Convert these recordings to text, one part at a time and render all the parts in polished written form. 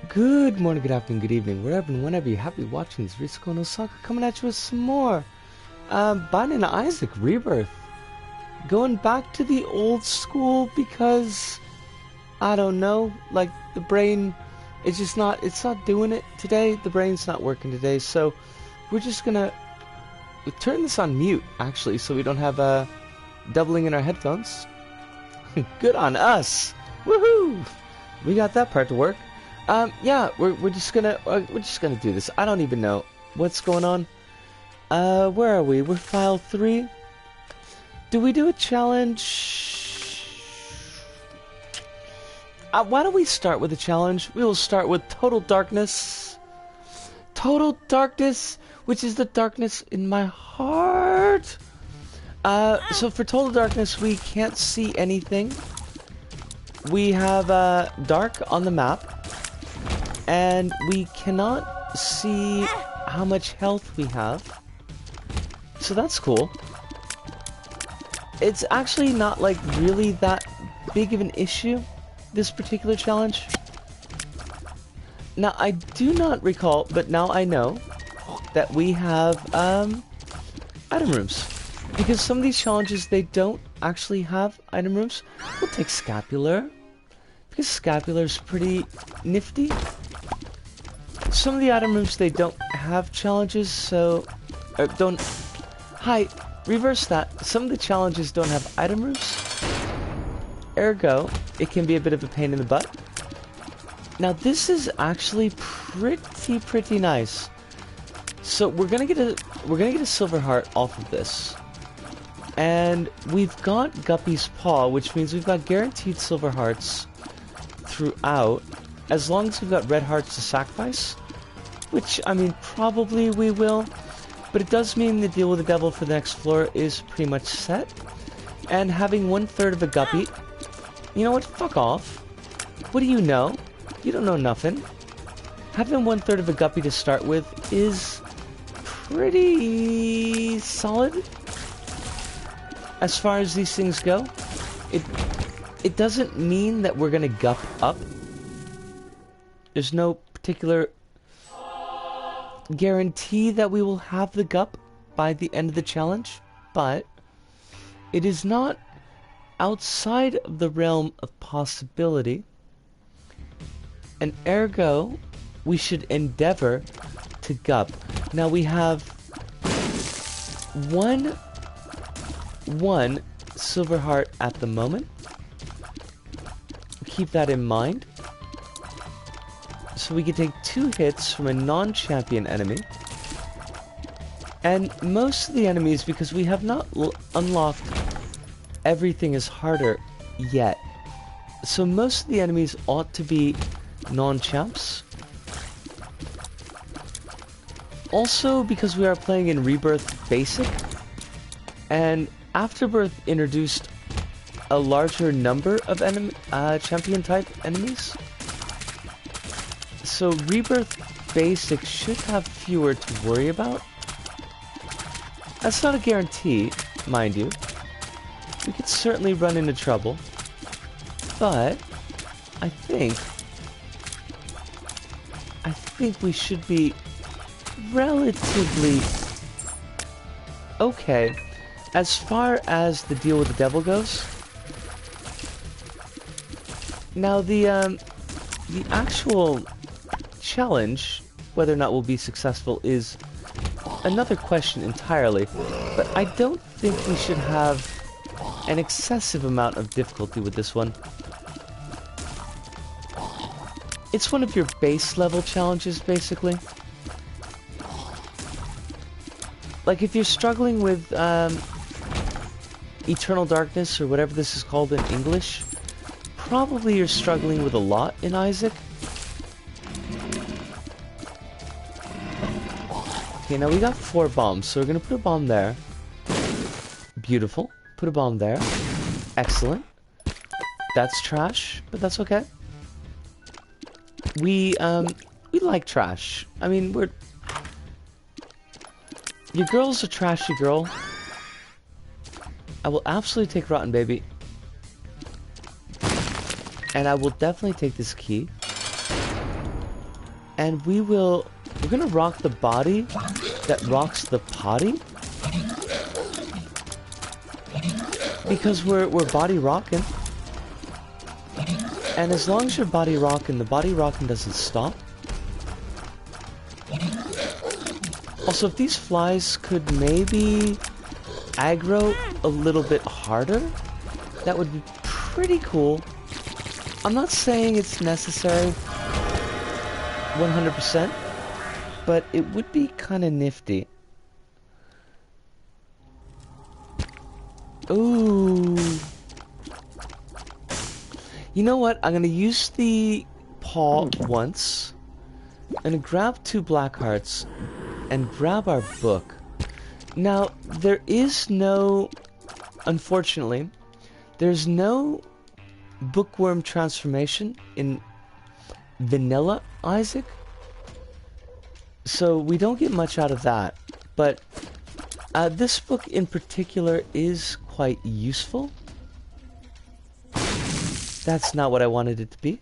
Good morning, good afternoon, good evening, wherever and whenever you're happy watching this Risco no Soccer coming at you with some more. Biden and Isaac, Rebirth. Going back to the old school because, I don't know, like the brain, it's not doing it today. The brain's not working today, so we're just gonna turn this on mute, actually, so we don't have doubling in our headphones. Good on us! Woohoo! We got that part to work. Yeah, we're just gonna do this. I don't even know what's going on. Where are we? We're file 3. Do we do a challenge? Why don't we start with a challenge? We will start with Total Darkness. Total Darkness, which is the darkness in my heart. So for Total Darkness, we can't see anything. We have dark on the map. And we cannot see how much health we have. So that's cool. It's actually not like really that big of an issue, this particular challenge. Now I do not recall, but now I know that we have item rooms. Because some of these challenges, they don't actually have item rooms. We'll take Scapular, because Scapular is pretty nifty. Some of the item rooms, they don't have challenges, so... reverse that. Some of the challenges don't have item rooms. Ergo, it can be a bit of a pain in the butt. Now, this is actually pretty nice. So, we're gonna get a silver heart off of this. And we've got Guppy's Paw, which means we've got guaranteed silver hearts throughout, as long as we've got red hearts to sacrifice. Which, I mean, probably we will. But it does mean the deal with the devil for the next floor is pretty much set. And having 1/3 of a guppy... You know what? Fuck off. What do you know? You don't know nothing. Having 1/3 of a guppy to start with is pretty solid. As far as these things go. It doesn't mean that we're gonna gup up. There's no particular... guarantee that we will have the gup by the end of the challenge, but it is not outside of the realm of possibility, and ergo we should endeavor to gup. Now we have one silver heart at the moment. Keep that in mind. So we can take 2 hits from a non-champion enemy. And most of the enemies, because we have not unlocked everything is harder yet. So most of the enemies ought to be non-champs. Also, because we are playing in Rebirth Basic, and Afterbirth introduced a larger number of champion-type enemies. So Rebirth Basic should have fewer to worry about. That's not a guarantee, mind you. We could certainly run into trouble. But I think we should be relatively okay. As far as the deal with the devil goes. Now the actual challenge, whether or not we'll be successful, is another question entirely, but I don't think we should have an excessive amount of difficulty with this one. It's one of your base level challenges, basically. Like if you're struggling with Eternal Darkness, or whatever this is called in English, probably you're struggling with a lot in Isaac. Okay, now we got 4 bombs, so we're gonna put a bomb there. Beautiful. Put a bomb there. Excellent. That's trash, but that's okay. We like trash. I mean, your girl's a trashy girl. I will absolutely take Rotten Baby. And I will definitely take this key. And we're gonna rock the body that rocks the potty. Because we're body rocking. And as long as you're body rocking, the body rocking doesn't stop. Also, if these flies could maybe aggro a little bit harder, that would be pretty cool. I'm not saying it's necessary 100%, but it would be kind of nifty. Ooh. You know what? I'm gonna use the paw once. I'm gonna grab 2 black hearts and grab our book. Now, there is no... Unfortunately, there's no bookworm transformation in vanilla Isaac. So we don't get much out of that. But this book in particular is quite useful. That's not what I wanted it to be.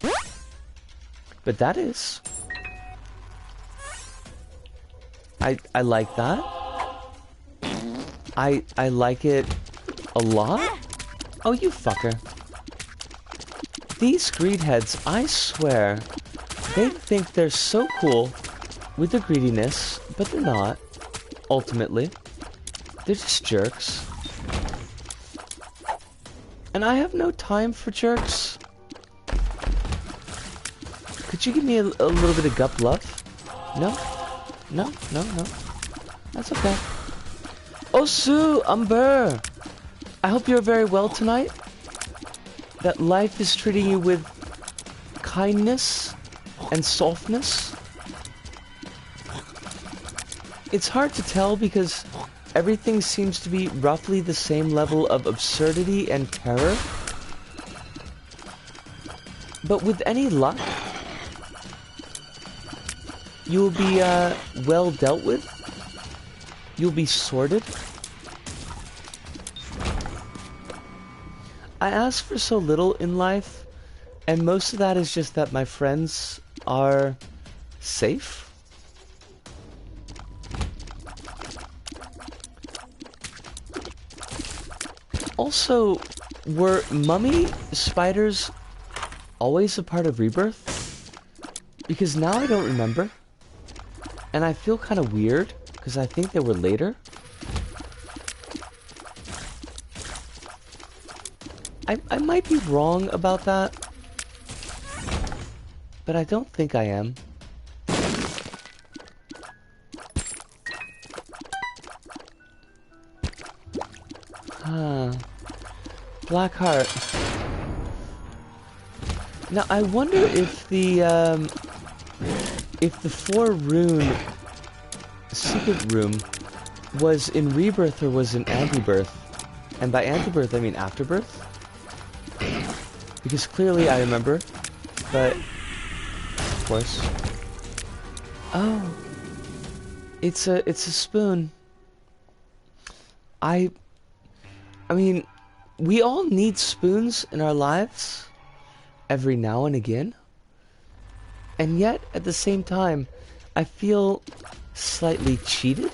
But that is. I like that. I like it a lot. Oh, you fucker. These greedheads, I swear, they think they're so cool with their greediness, but they're not, ultimately. They're just jerks. And I have no time for jerks. Could you give me a little bit of gup love? No? No? No? No? That's okay. Oh, Sue! Umber! I hope you're very well tonight. That life is treating you with kindness and softness. It's hard to tell because everything seems to be roughly the same level of absurdity and terror. But with any luck, you will be well dealt with. You'll be sorted. I ask for so little in life, and most of that is just that my friends are safe. Also, were mummy spiders always a part of Rebirth? Because now I don't remember. And I feel kind of weird, because I think they were later. I might be wrong about that. But I don't think I am. Huh. Black heart. Now I wonder if the 4-rune secret room was in Rebirth or was in Antibirth. And by Antibirth I mean Afterbirth. Because clearly I remember, but of course. Oh, it's a spoon. I mean, we all need spoons in our lives every now and again. And yet, at the same time, I feel slightly cheated.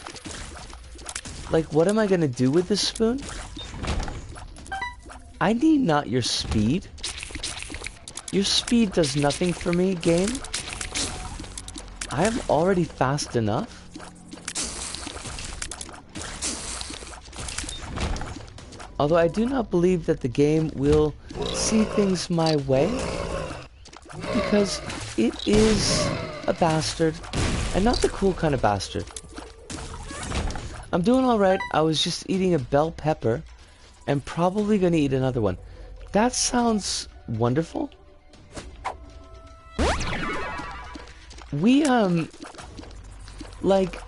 Like, what am I gonna do with this spoon? I need not your speed. Your speed does nothing for me, game. I am already fast enough. Although I do not believe that the game will see things my way. Because it is a bastard. And not the cool kind of bastard. I'm doing alright. I was just eating a bell pepper. And probably gonna eat another one. That sounds wonderful. We, like,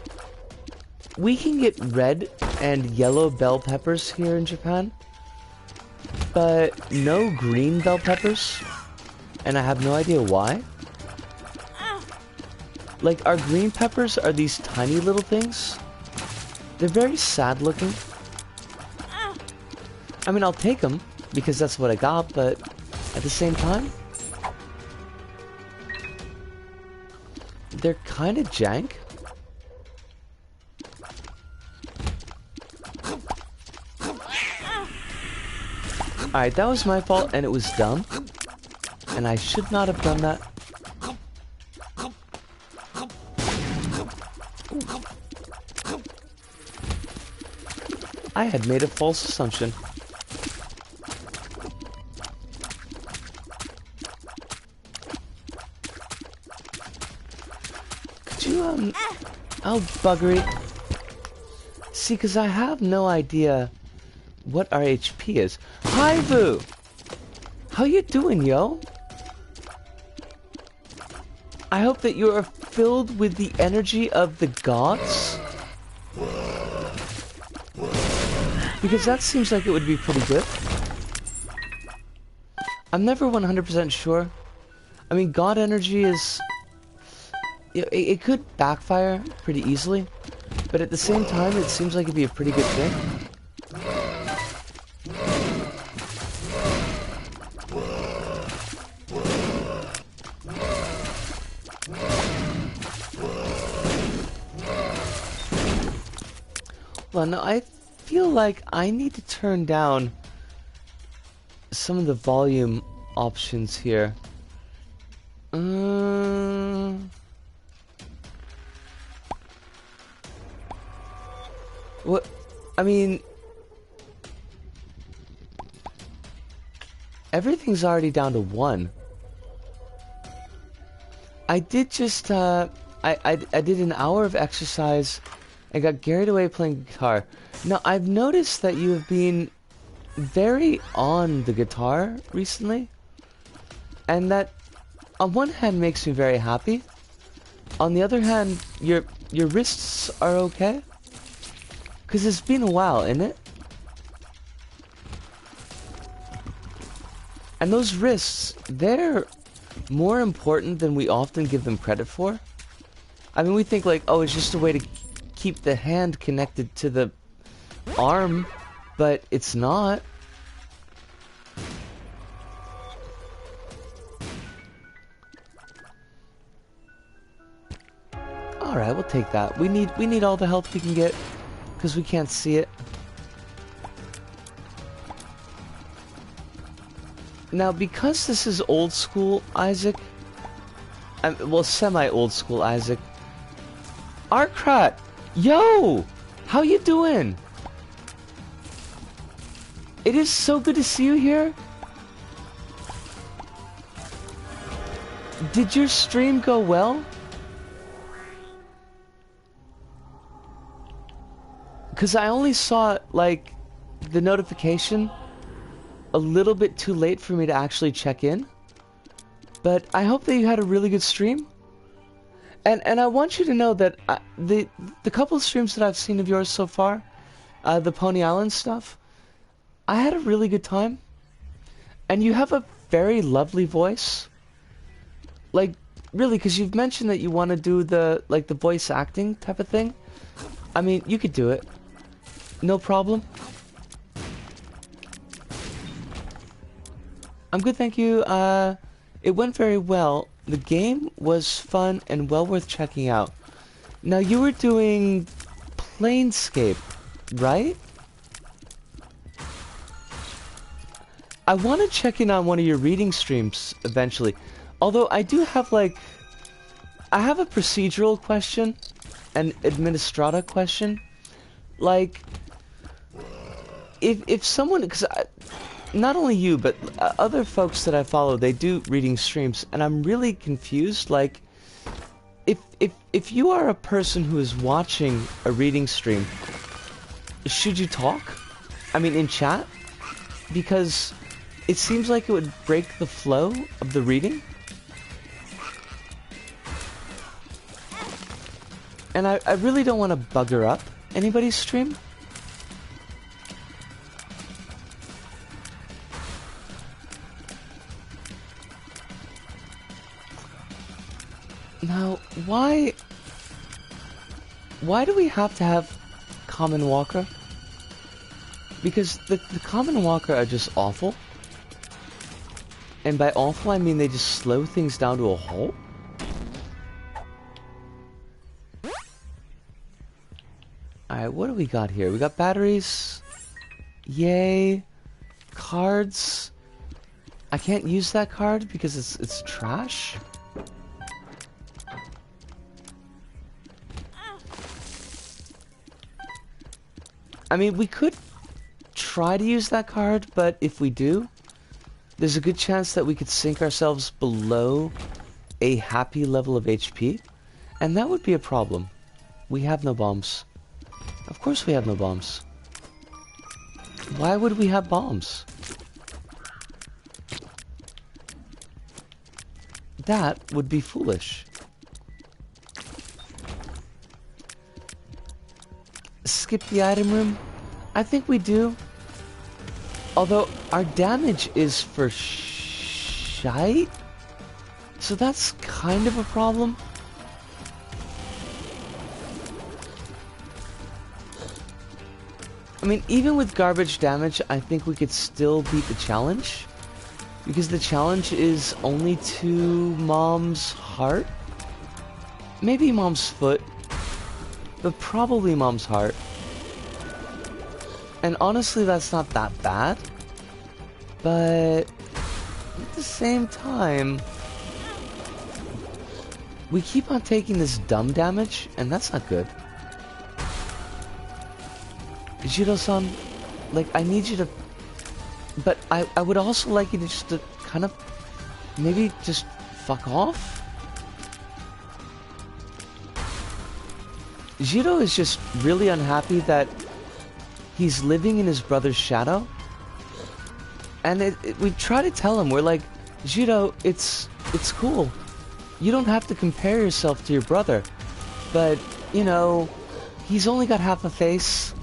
we can get red and yellow bell peppers here in Japan, but no green bell peppers, and I have no idea why. Like, our green peppers are these tiny little things. They're very sad looking. I mean, I'll take them, because that's what I got, but at the same time, they're kind of jank. Alright, that was my fault, and it was dumb. And I should not have done that. I had made a false assumption. Could you, oh, buggery. See, because I have no idea what our HP is. Hi, Vu! How you doing, yo? I hope that you are filled with the energy of the gods. Because that seems like it would be pretty good. I'm never 100% sure. I mean, god energy is... It could backfire pretty easily. But at the same time, it seems like it'd be a pretty good thing. Well, no, I feel like I need to turn down some of the volume options here. What? I mean, everything's already down to 1. I did just, I did an hour of exercise and got carried away playing guitar. Now, I've noticed that you have been very on the guitar recently. And that, on one hand, makes me very happy. On the other hand, your wrists are okay. Because it's been a while, isn't it? And those wrists, they're more important than we often give them credit for. I mean, we think like, oh, it's just a way to keep the hand connected to the arm, but it's not. Alright, we'll take that. We need all the help we can get, because we can't see it. Now, because this is old school Isaac, well, semi-old school Isaac, Arkrat, yo! How you doing? It is so good to see you here. Did your stream go well? Because I only saw, like, the notification a little bit too late for me to actually check in. But I hope that you had a really good stream. And I want you to know that the couple of streams that I've seen of yours so far, the Pony Island stuff, I had a really good time. And you have a very lovely voice. Like, really, because you've mentioned that you want to do the voice acting type of thing. I mean, you could do it. No problem. I'm good, thank you. It went very well. The game was fun and well worth checking out. Now, you were doing Planescape, right? I want to check in on one of your reading streams eventually. Although, I do have, like... I have a procedural question. An administrata question. Like... If someone... Because not only you, but other folks that I follow, they do reading streams, and I'm really confused. Like, if you are a person who is watching a reading stream, should you talk? I mean, in chat? Because it seems like it would break the flow of the reading. And I really don't want to bugger up anybody's stream. Now, why do we have to have Common Walker? Because the Common Walker are just awful. And by awful, I mean they just slow things down to a halt. Alright, what do we got here? We got batteries. Yay. Cards. I can't use that card because it's trash. I mean, we could try to use that card, but if we do, there's a good chance that we could sink ourselves below a happy level of HP, and that would be a problem. We have no bombs. Of course we have no bombs. Why would we have bombs? That would be foolish. Skip the item room? I think we do. Although our damage is for shite, so that's kind of a problem. I mean, even with garbage damage, I think we could still beat the challenge. Because the challenge is only to Mom's heart. Maybe Mom's foot. But probably Mom's heart. And honestly, that's not that bad. But at the same time, we keep on taking this dumb damage, and that's not good. Jiro-san, like, I need you to... But I would also like you to just to kind of... Maybe just fuck off? Jiro is just really unhappy that he's living in his brother's shadow. And we try to tell him, we're like, Jiro, it's cool. You don't have to compare yourself to your brother. But, you know, he's only got half a face.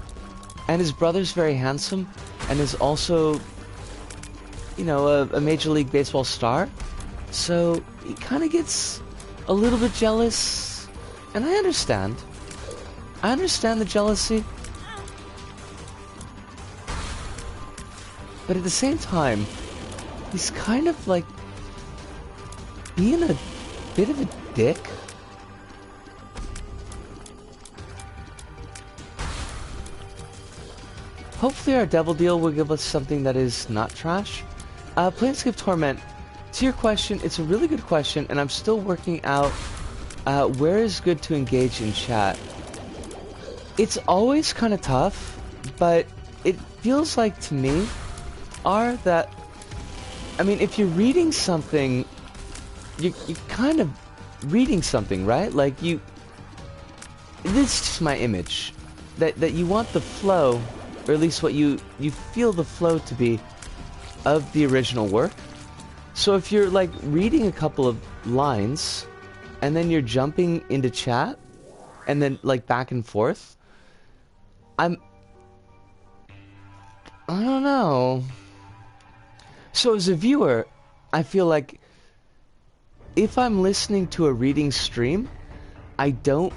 And his brother's very handsome. And is also, you know, a Major League Baseball star. So he kind of gets a little bit jealous. And I understand. I understand the jealousy. But at the same time, he's kind of like being a bit of a dick. Hopefully our devil deal will give us something that is not trash. Planescape Torment, to your question, it's a really good question, and I'm still working out where is good to engage in chat. It's always kind of tough, but it feels like to me that, I mean, if you're reading something, you're kind of reading something, right? Like this is just my image, that you want the flow, or at least what you feel the flow to be of the original work. So if you're like reading a couple of lines and then you're jumping into chat and then like back and forth, I don't know. So as a viewer, I feel like if I'm listening to a reading stream, I don't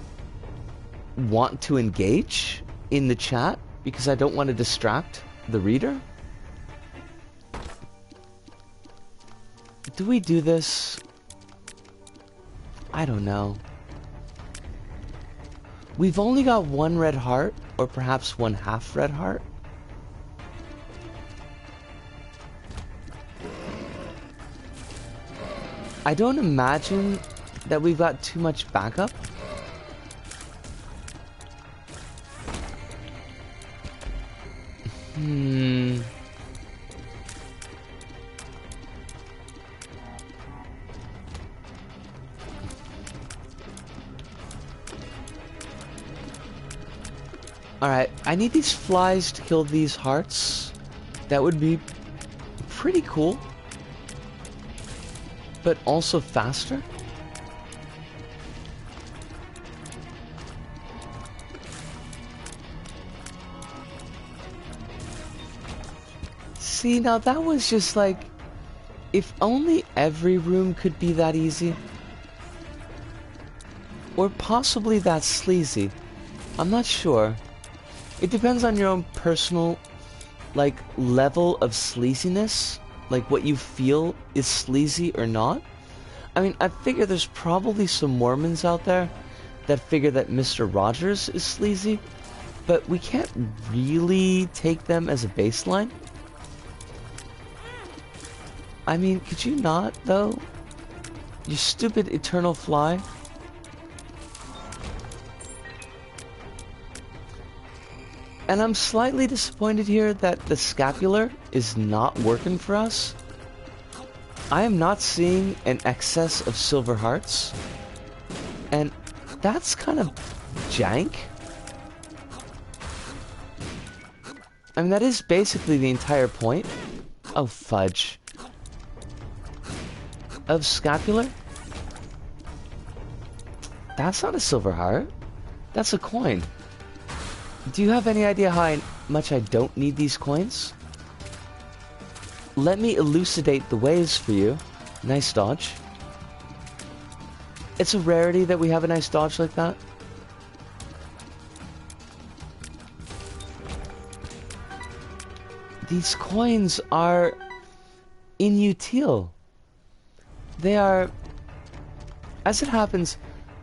want to engage in the chat because I don't want to distract the reader. Do we do this? I don't know. We've only got one red heart, or perhaps one half red heart. I don't imagine that we've got too much backup. Alright, I need these flies to kill these hearts. That would be pretty cool. But also faster. See, now that was just like, if only every room could be that easy. Or possibly that sleazy. I'm not sure. It depends on your own personal, like, level of sleaziness. Like, what you feel is sleazy or not. I mean, I figure there's probably some Mormons out there that figure that Mr. Rogers is sleazy. but we can't really take them as a baseline. I mean, could you not, though? You stupid eternal fly. And I'm slightly disappointed here that the scapular is not working for us. I am not seeing an excess of silver hearts. And that's kind of jank. I mean, that is basically the entire point. Oh, fudge. Of scapular? That's not a silver heart. That's a coin. Do you have any idea how much I don't need these coins? Let me elucidate the ways for you. Nice dodge. It's a rarity that we have a nice dodge like that. These coins are inutile. They are... As it happens,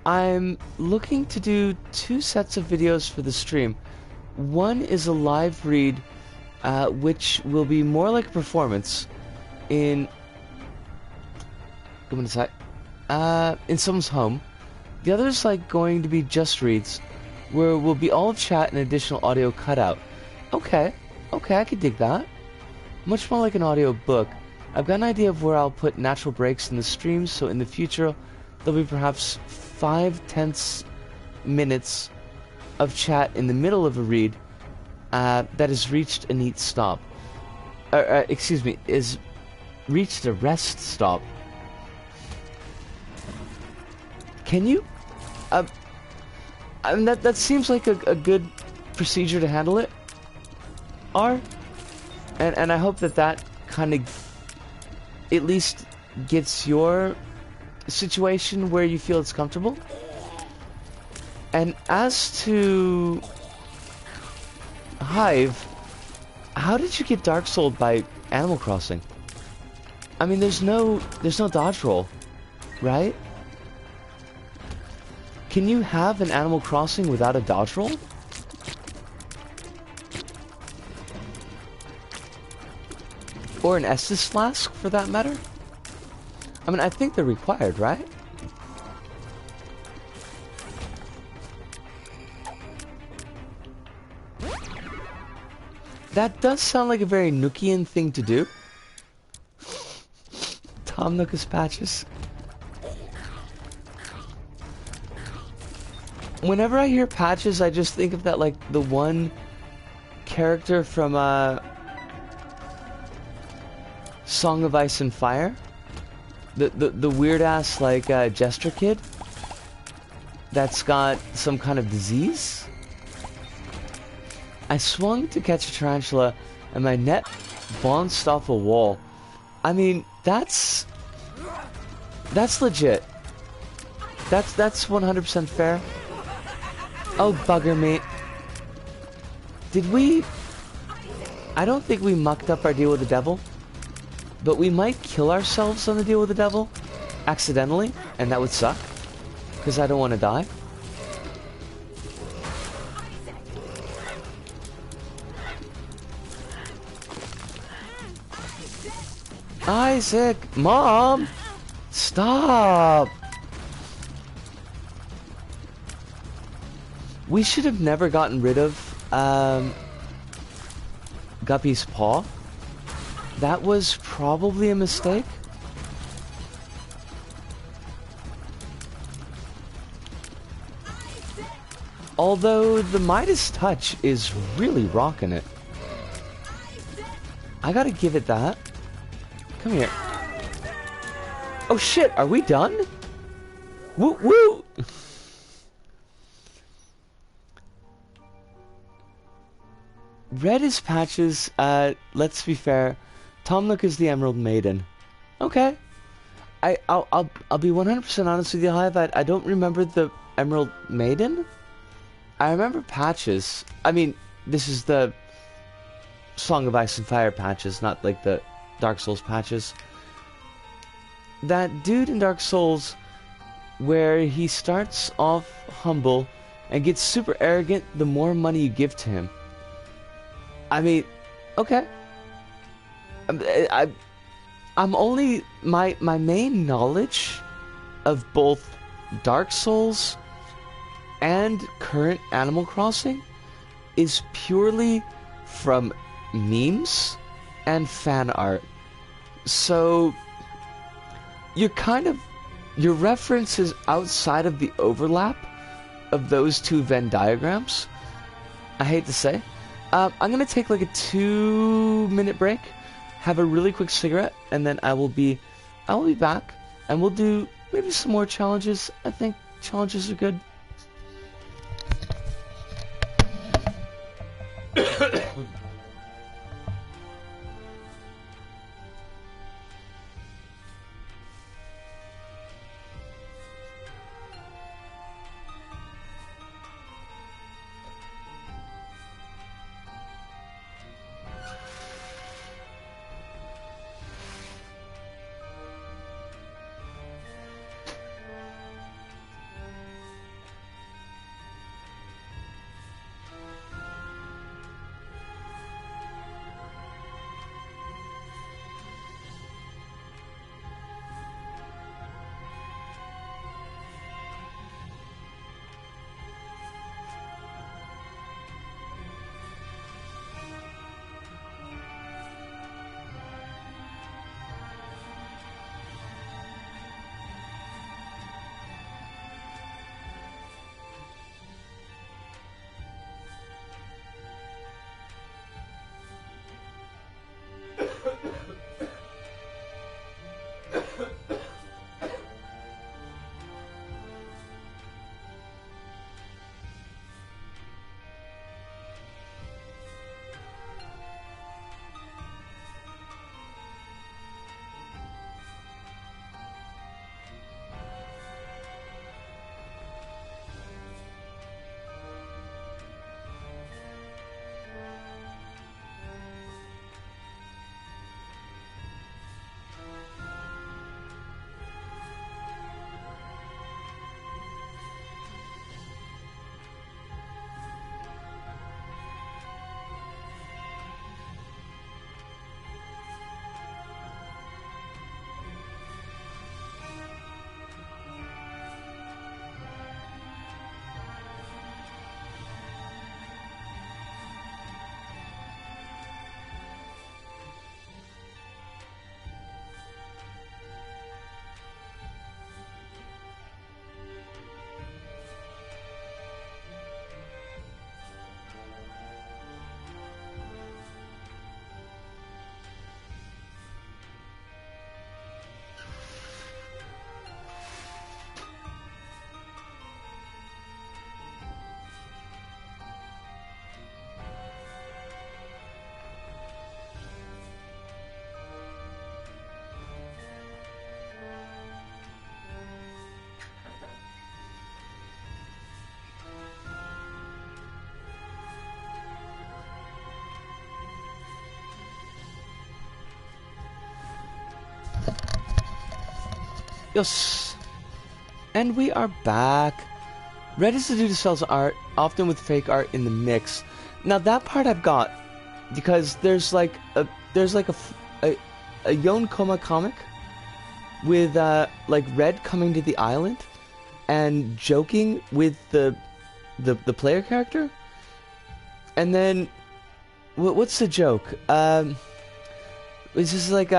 I'm looking to do 2 sets of videos for the stream. One is a live read, which will be more like a performance in someone's home. The other is like going to be just reads, where we'll be all chat and additional audio cut out. Okay, I could dig that. Much more like an audio book. I've got an idea of where I'll put natural breaks in the streams, so in the future there'll be perhaps 5/10 minutes of chat in the middle of a read that has reached a neat stop. Is reached a rest stop. Can you? I mean, that seems like a good procedure to handle it. And I hope that kind of at least gets your situation where you feel it's comfortable. And as to Hive, how did you get Dark Souled by Animal Crossing? I mean, there's no dodge roll, right? Can you have an Animal Crossing without a dodge roll? Or an Estus Flask, for that matter? I mean, I think they're required, right? That does sound like a very Nookian thing to do. Tom Nook's patches. Whenever I hear patches, I just think of that, like, the one character from, Song of Ice and Fire. The weird-ass, like, jester kid that's got some kind of disease. I swung to catch a tarantula, and my net bounced off a wall. I mean, that's legit. That's 100% fair. Oh, bugger me. Did we... I don't think we mucked up our deal with the devil. But we might kill ourselves on the deal with the devil. Accidentally. And that would suck. Because I don't want to die. Isaac! Mom! Stop! We should have never gotten rid of Guppy's paw. That was probably a mistake. Although the Midas touch is really rocking it. I gotta give it that. Come here. Oh shit, are we done? Woo woo! Red is patches, let's be fair. Tom Nook is the Emerald Maiden. Okay. I'll be 100% honest with you, Hive. I don't remember the Emerald Maiden. I remember patches. I mean, this is the Song of Ice and Fire patches, not like the Dark Souls patches. That dude in Dark Souls, where he starts off humble and gets super arrogant the more money you give to him. I mean, okay. I'm only my main knowledge of both Dark Souls and current Animal Crossing is purely from memes and fan art. So your references outside of the overlap of those two Venn diagrams, I hate to say. I'm gonna take like a 2-minute break, have a really quick cigarette, and then I will be back, and we'll do maybe some more challenges. I think challenges are good. Yes, and we are back. Red is to do the cells art, often with fake art in the mix. Now that part I've got, because there's like a Yonkoma comic with like Red coming to the island and joking with the player character, and then what's the joke? It's just like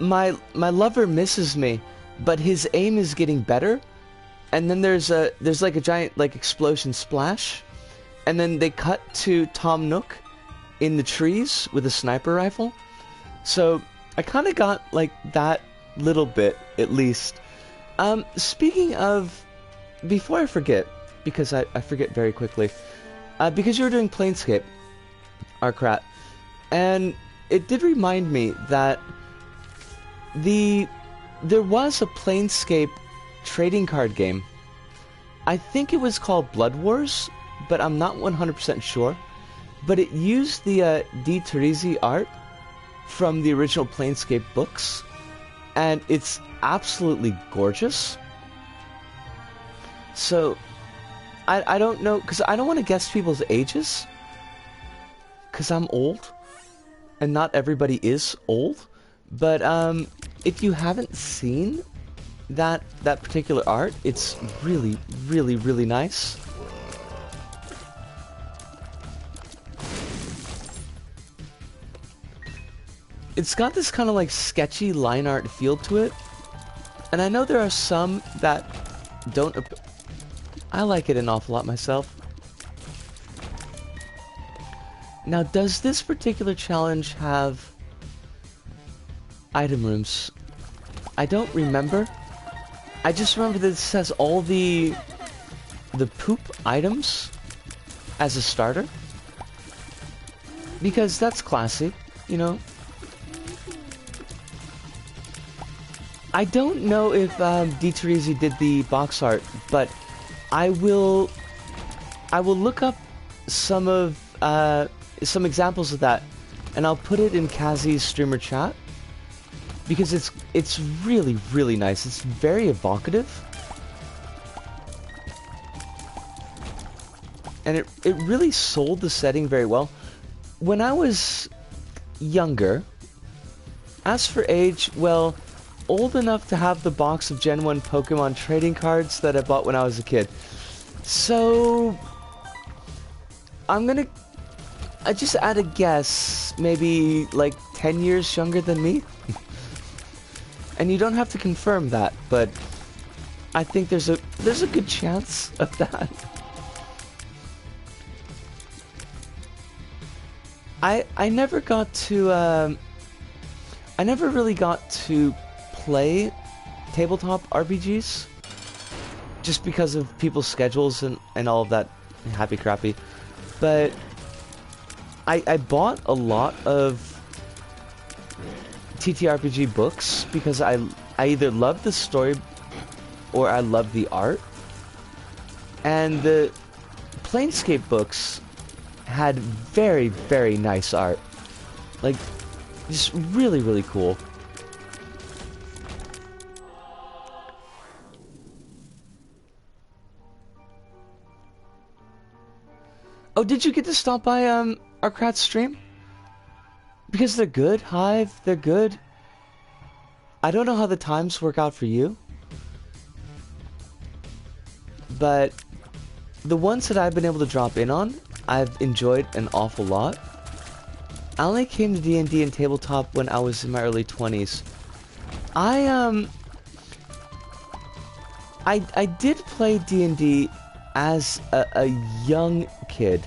my lover misses me, but his aim is getting better. And then there's like a giant like explosion splash, and then they cut to Tom Nook in the trees with a sniper rifle. So I kind of got like that little bit at least. Speaking of, before I forget, because I forget very quickly, because you were doing Planescape, Arcrat, and it did remind me that there was a Planescape trading card game. I think it was called Blood Wars, but I'm not 100% sure. But it used the Di Teresi art from the original Planescape books, and it's absolutely gorgeous. So I don't know, because I don't want to guess people's ages, because I'm old, and not everybody is old. But if you haven't seen that particular art, it's really, really, really nice. It's got this kind of like sketchy line art feel to it, and I know there are some that don't. I like it an awful lot myself. Now, does this particular challenge have item rooms? I don't remember. I just remember that it says all the poop items as a starter, because that's classy, you know. I don't know if DTereezy did the box art, but I will look up some examples of that, and I'll put it in Kazi's streamer chat, because it's really, really nice. It's very evocative, and it really sold the setting very well. When I was younger, as for age, well, old enough to have the box of Gen 1 Pokemon trading cards that I bought when I was a kid. So I just add a guess, maybe like 10 years younger than me. And you don't have to confirm that, but I think there's a good chance of that. I never got to I never really got to play tabletop RPGs, just because of people's schedules and all of that happy crappy. But I bought a lot of TTRPG books because I either love the story or I love the art. And the Planescape books had very, very nice art. Like, just really, really cool. Oh, did you get to stop by our Kratz stream? Because they're good, Hive, they're good. I don't know how the times work out for you, but the ones that I've been able to drop in on, I've enjoyed an awful lot. I only came to D&D and tabletop when I was in my early 20s. I did play D&D as a young kid,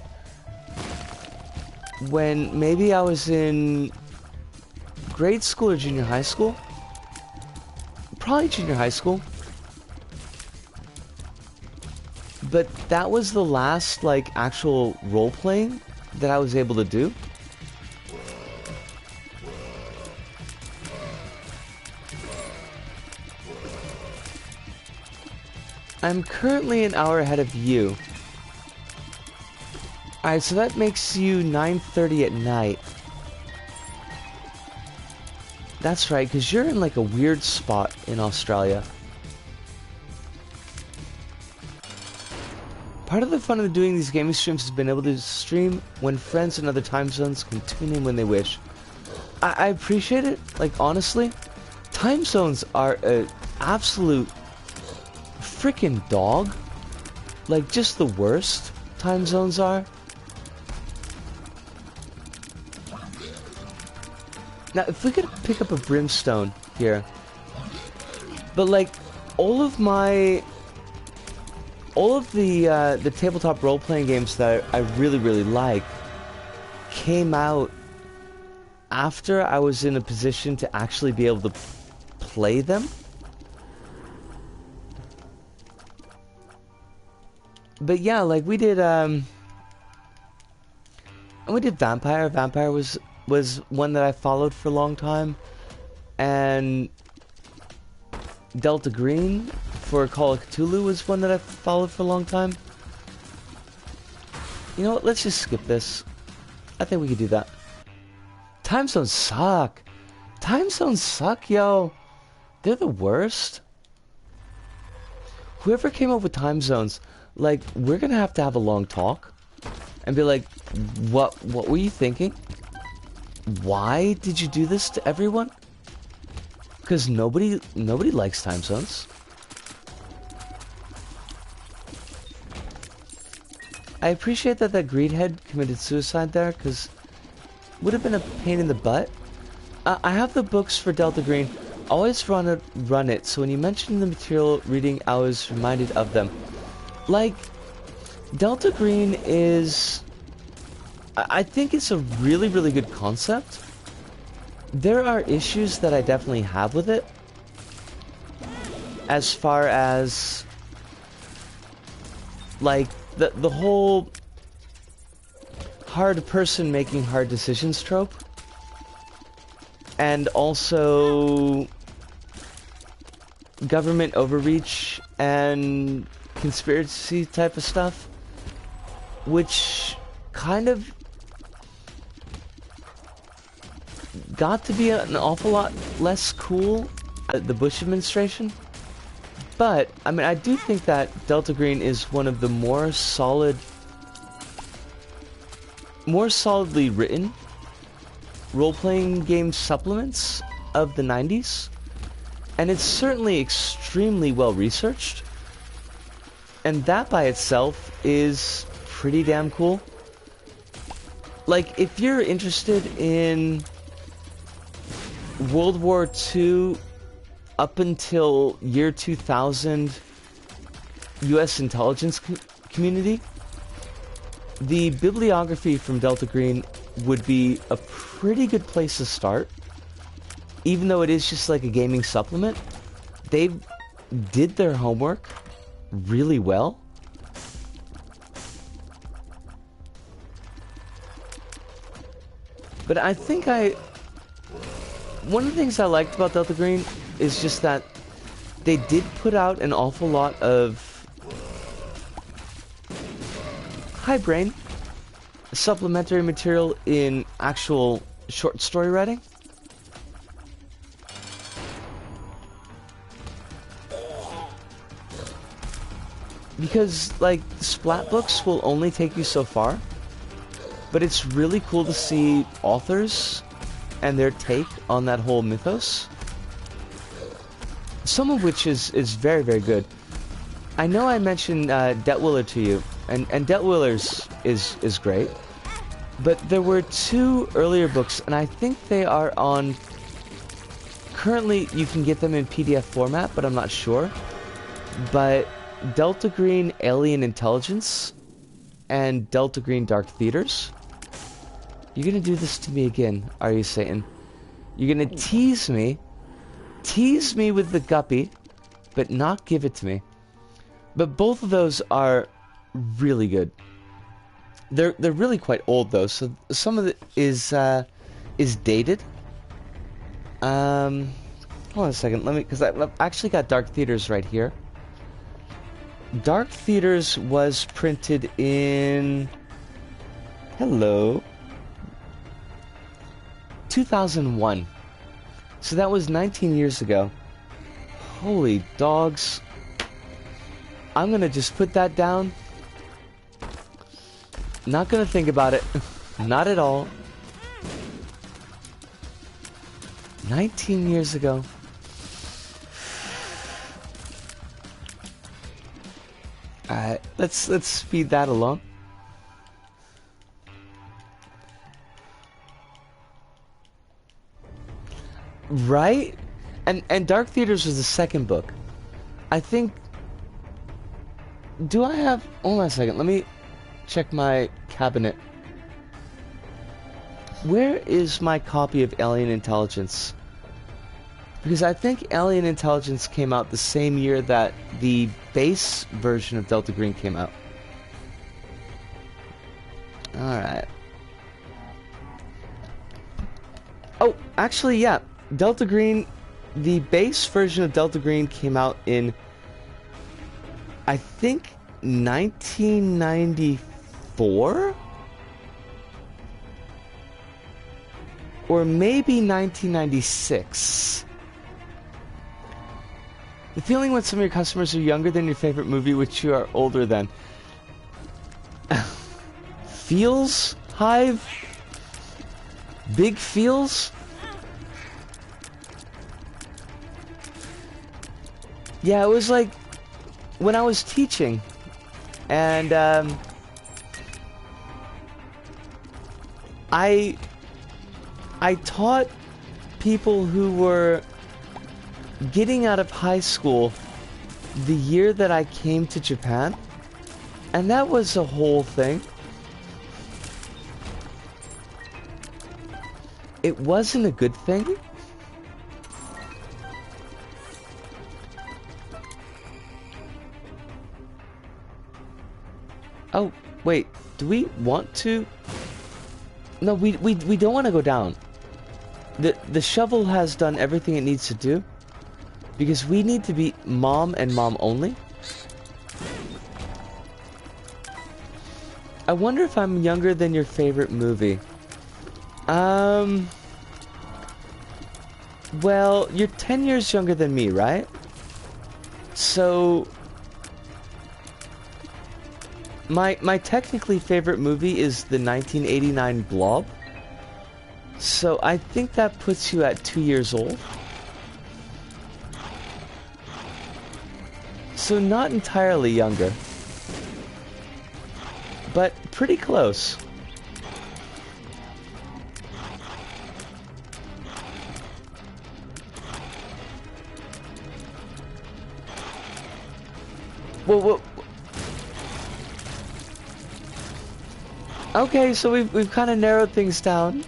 when maybe I was in grade school or junior high school. Probably junior high school. But that was the last, like, actual role-playing that I was able to do. I'm currently an hour ahead of you. Alright, so that makes you 9:30 at night. That's right, because you're in like a weird spot in Australia. Part of the fun of doing these gaming streams has been able to stream when friends in other time zones can tune in when they wish. I appreciate it, like, honestly. Time zones are an absolute freaking dog. Like, just the worst time zones are. Now, if we could pick up a brimstone here. But, like, all of the tabletop role-playing games that I really, really like came out after I was in a position to actually be able to play them. But yeah, like, we did Vampire. Vampire was one that I followed for a long time, and Delta Green for Call of Cthulhu was one that I followed for a long time. You know what, let's just skip this. I think we could do that. Time zones suck. Time zones suck, yo. They're the worst. Whoever came up with time zones like, we're gonna have to have a long talk and be like, what were you thinking? Why did you do this to everyone? Because nobody likes time zones. I appreciate that greedhead committed suicide there, because would have been a pain in the butt. I have the books for Delta Green. Always run it, so when you mentioned the material reading, I was reminded of them. Like, Delta Green is... I think it's a really, really good concept. There are issues that I definitely have with it. As far as... like, the whole... hard person making hard decisions trope. And also... government overreach and conspiracy type of stuff, which kind of got to be an awful lot less cool at the Bush administration. But I mean, I do think that Delta Green is one of the more solidly written role-playing game supplements of the 90s. And it's certainly extremely well researched. And that by itself is pretty damn cool. Like, if you're interested in World War II up until year 2000 US intelligence community, the bibliography from Delta Green would be a pretty good place to start. Even though it is just like a gaming supplement, they did their homework really well. But I think one of the things I liked about Delta Green is just that they did put out an awful lot of high brain supplementary material in actual short story writing. Because, like, splat books will only take you so far, but it's really cool to see authors and their take on that whole mythos. Some of which is very, very good. I know I mentioned Detwiller to you, and Detwiller's is great, but there were two earlier books, and I think they are on... currently, you can get them in PDF format, but I'm not sure. But... Delta Green Alien Intelligence and Delta Green Dark Theaters. You're gonna do this to me again, are you, Satan? You're gonna tease me with the guppy, but not give it to me. But both of those are really good. They're really quite old though, so some of it is dated. Hold on a second, because I've actually got Dark Theaters right here. Dark Theaters was printed in... 2001. So that was 19 years ago. Holy dogs. I'm gonna just put that down. Not gonna think about it. Not at all. 19 years ago. Alright, let's speed that along. Right? And Dark Theaters was the second book. I think... do I have... hold on a second, let me check my cabinet. Where is my copy of Alien Intelligence? Because I think Alien Intelligence came out the same year that the base version of Delta Green came out. Alright. Oh, actually, yeah. Delta Green, the base version of Delta Green came out in, I think, 1994? Or maybe 1996. The feeling when some of your customers are younger than your favorite movie, which you are older than. Feels? Hive? Big feels? Yeah, it was like when I was teaching, and I taught people who were getting out of high school the year that I came to Japan, and that was a whole thing. It wasn't a good thing. Oh, wait, do we want to? No, we don't want to go down. The shovel has done everything it needs to do, because we need to beat Mom and Mom only. I wonder if I'm younger than your favorite movie. Well, you're 10 years younger than me, right? So my technically favorite movie is the 1989 Blob. So I think that puts you at 2 years old. So not entirely younger, but pretty close. Well, okay, so we've kind of narrowed things down.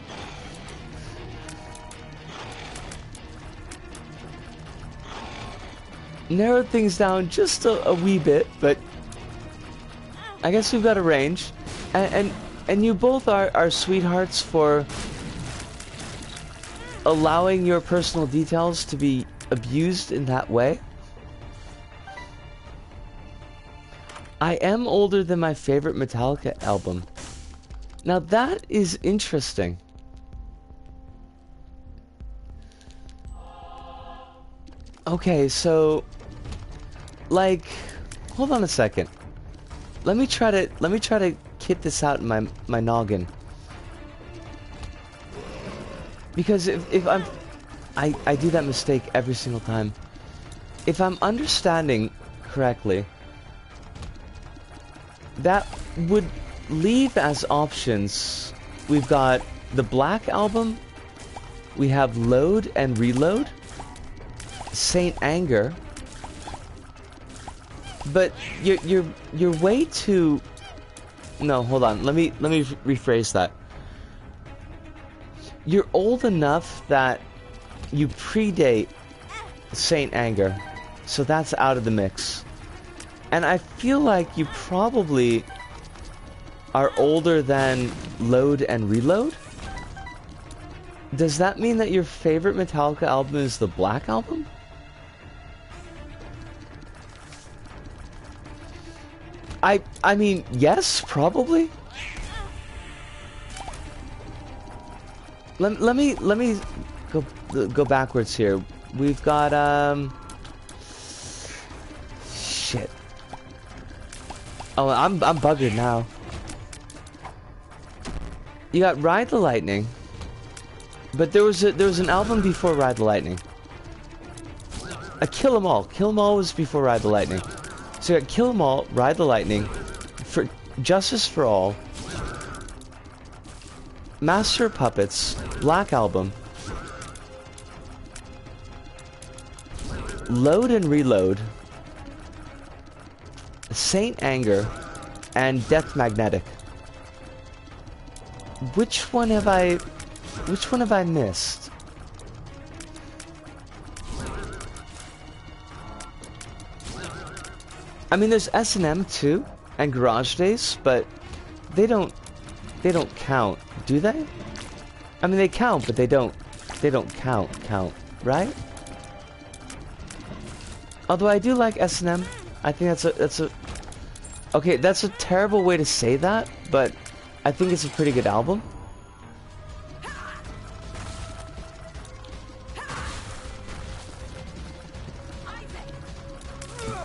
Narrowed things down just a wee bit, but I guess we've got a range. And you both are sweethearts for allowing your personal details to be abused in that way. I am older than my favorite Metallica album. Now that is interesting. Okay, so like, hold on a second. Let me try to kit this out in my noggin. Because if I do that mistake every single time. If I'm understanding correctly, that would leave as options, we've got the Black Album, we have Load and Reload, Saint Anger, but you're way too. No, hold on. Let me rephrase that. You're old enough that you predate Saint Anger, so that's out of the mix. And I feel like you probably are older than Load and Reload. Does that mean that your favorite Metallica album is the Black Album? I mean, yes, probably. Let me go backwards here. We've got shit. Oh, I'm buggered now. You got Ride the Lightning, but there was an album before Ride the Lightning. Kill 'Em All. Kill 'Em All was before Ride the Lightning. So you got Kill 'Em All, Ride the Lightning, for Justice for All, Master of Puppets, Black Album, Load and Reload, Saint Anger, and Death Magnetic. Which one have I missed? I mean, there's S&M too, and Garage Days, but they don't count, do they? I mean, they count, but they don't count, right? Although I do like S&M. I think that's a okay, that's a terrible way to say that, but I think it's a pretty good album.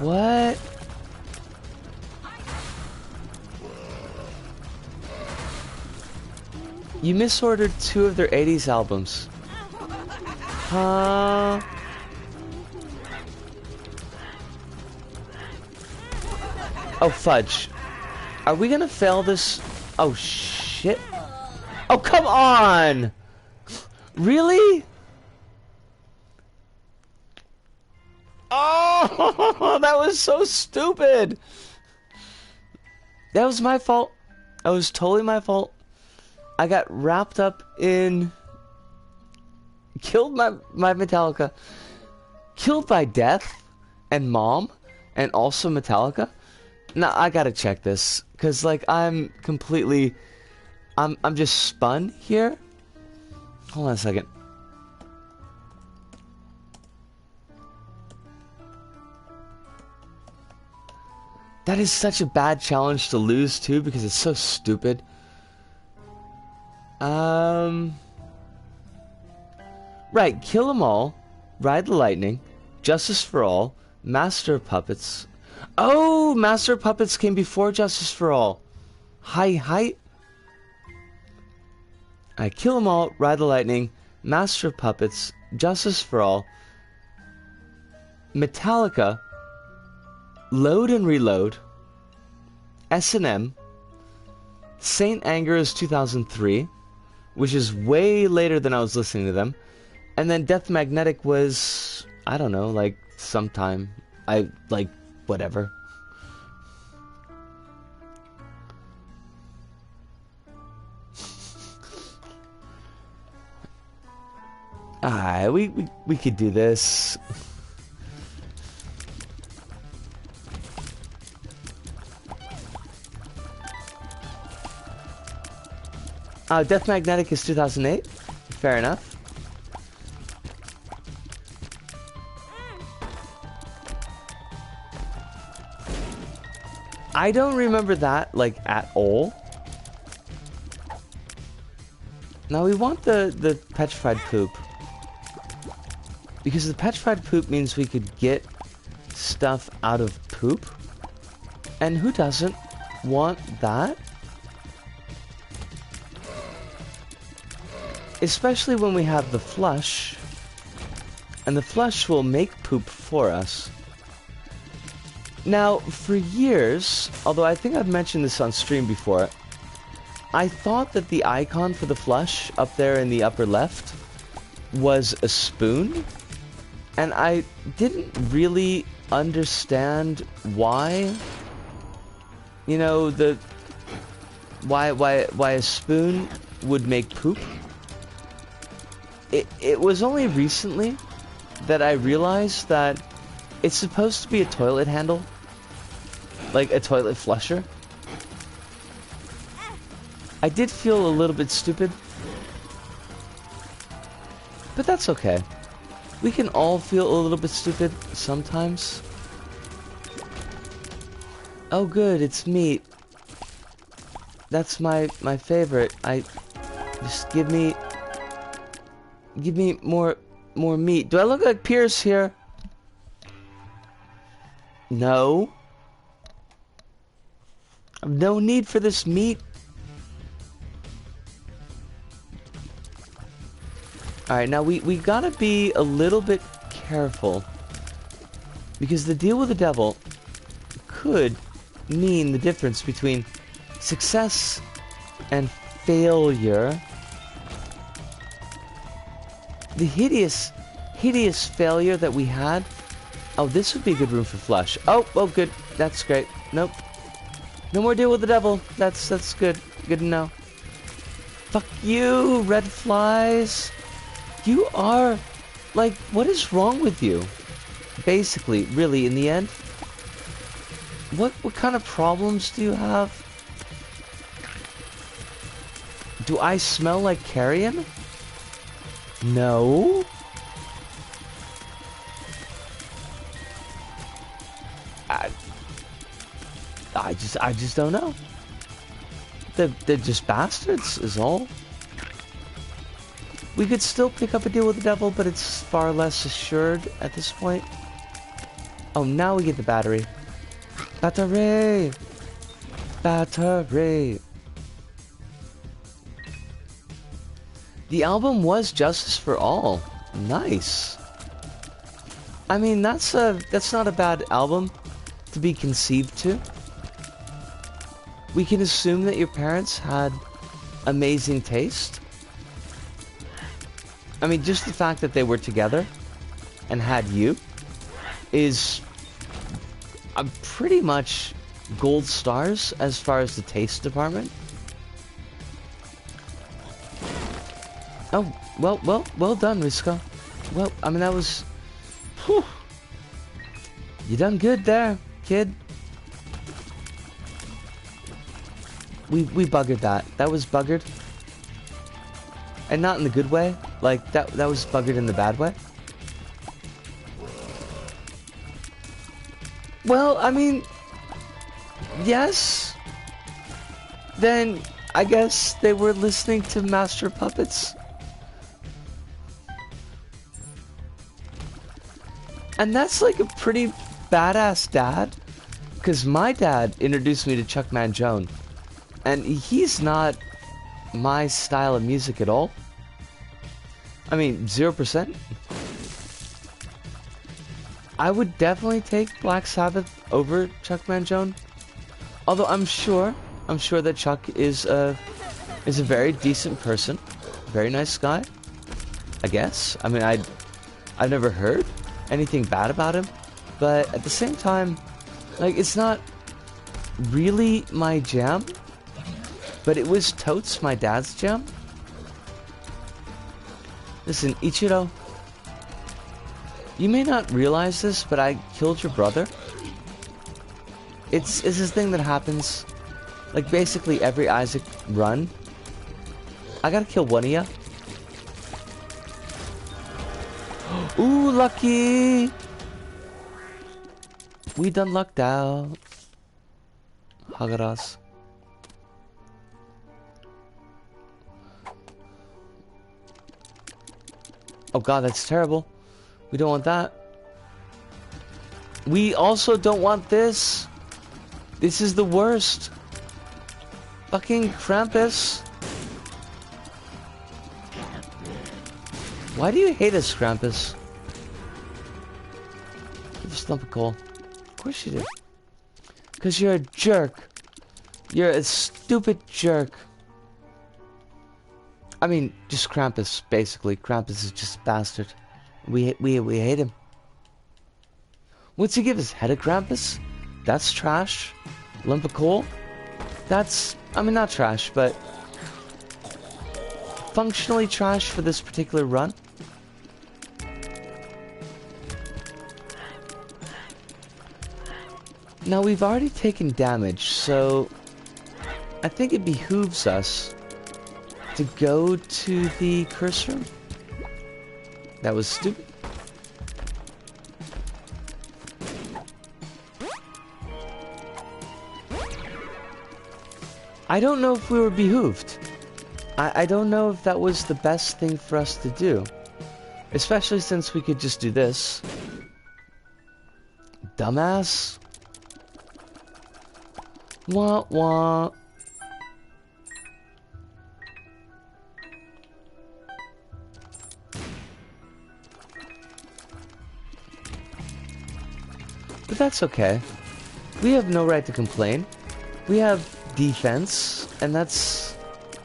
What? You misordered 2 of their 80s albums. Huh? Oh, fudge. Are we gonna fail this? Oh, shit. Oh, come on! Really? Oh, that was so stupid! That was my fault. That was totally my fault. I got wrapped up in... Killed my Metallica. Killed by Death and Mom and also Metallica. Now, I gotta check this. Because, like, I'm completely... I'm just spun here. Hold on a second. That is such a bad challenge to lose, too, because it's so stupid. Right, Kill 'Em All, Ride the Lightning, Justice for All, Master of Puppets. Oh, Master of Puppets came before Justice for All. Hi. I Kill 'Em All, Ride the Lightning, Master of Puppets, Justice for All, Metallica, Load and Reload, S&M, Saint Anger is 2003, which is way later than I was listening to them, and then Death Magnetic was, I don't know, like sometime, whatever. Alright, we could do this. Death Magnetic is 2008. Fair enough. I don't remember that, like, at all. Now we want the petrified poop. Because the petrified poop means we could get stuff out of poop. And who doesn't want that? Especially when we have the flush. And the flush will make poop for us. Now, for years, although I think I've mentioned this on stream before, I thought that the icon for the flush up there in the upper left was a spoon. And I didn't really understand why, you know, why a spoon would make poop. It was only recently that I realized that it's supposed to be a toilet handle, like a toilet flusher. I did feel a little bit stupid, but that's okay. We can all feel a little bit stupid sometimes. Oh good, it's meat. That's my favorite. Just give me more meat. Do I look like Pierce here? No. No need for this meat. Alright, now we gotta be a little bit careful. Because the deal with the devil could mean the difference between success and failure. The hideous failure that we had. Oh, this would be a good room for flush. Oh, good. That's great. Nope. No more deal with the devil. That's good. Good to know. Fuck you, red flies. You are, like, what is wrong with you? Basically, really, in the end. What kind of problems do you have? Do I smell like carrion? No. I just don't know. They're just bastards, is all. We could still pick up a deal with the devil, but it's far less assured at this point. Oh, now we get the battery. Battery! Battery! The album was Justice for All. Nice. I mean, that's not a bad album to be conceived to. We can assume that your parents had amazing taste. I mean, just the fact that they were together and had you is pretty much gold stars as far as the taste department. Oh, well done, Risco. Well, I mean, that was... Whew. You done good there, kid. We buggered that. That was buggered. And not in the good way. Like, that was buggered in the bad way. Well, I mean... Yes. Then, I guess they were listening to Master Puppets. And that's like a pretty badass dad. Because my dad introduced me to Chuckman Jones. And he's not my style of music at all. I mean, 0%. I would definitely take Black Sabbath over Chuckman Jones. Although I'm sure that Chuck is a very decent person. Very nice guy. I guess. I mean, I've never heard anything bad about him. But at the same time, like, it's not really my jam. But it was totes my dad's jam. Listen, Ichiro, you may not realize this, but I killed your brother. It's this thing that happens, like, basically every Isaac run. I gotta kill one of ya. Ooh, lucky! We done lucked out. Hagaras. Oh god, that's terrible. We don't want that. We also don't want this. This is the worst. Fucking Krampus. Why do you hate us, Krampus? Give us a lump of coal. Of course you do. Because you're a jerk. You're a stupid jerk. I mean, just Krampus, basically. Krampus is just a bastard. We hate him. What's he give us? Head of Krampus? That's trash. Lump of coal? That's, I mean, not trash, but functionally trash for this particular run. Now, we've already taken damage, so I think it behooves us to go to the curse room. That was stupid. I don't know if we were behooved. I don't know if that was the best thing for us to do. Especially since we could just do this. Dumbass. Wah wah. But that's okay. We have no right to complain. We have defense, and that's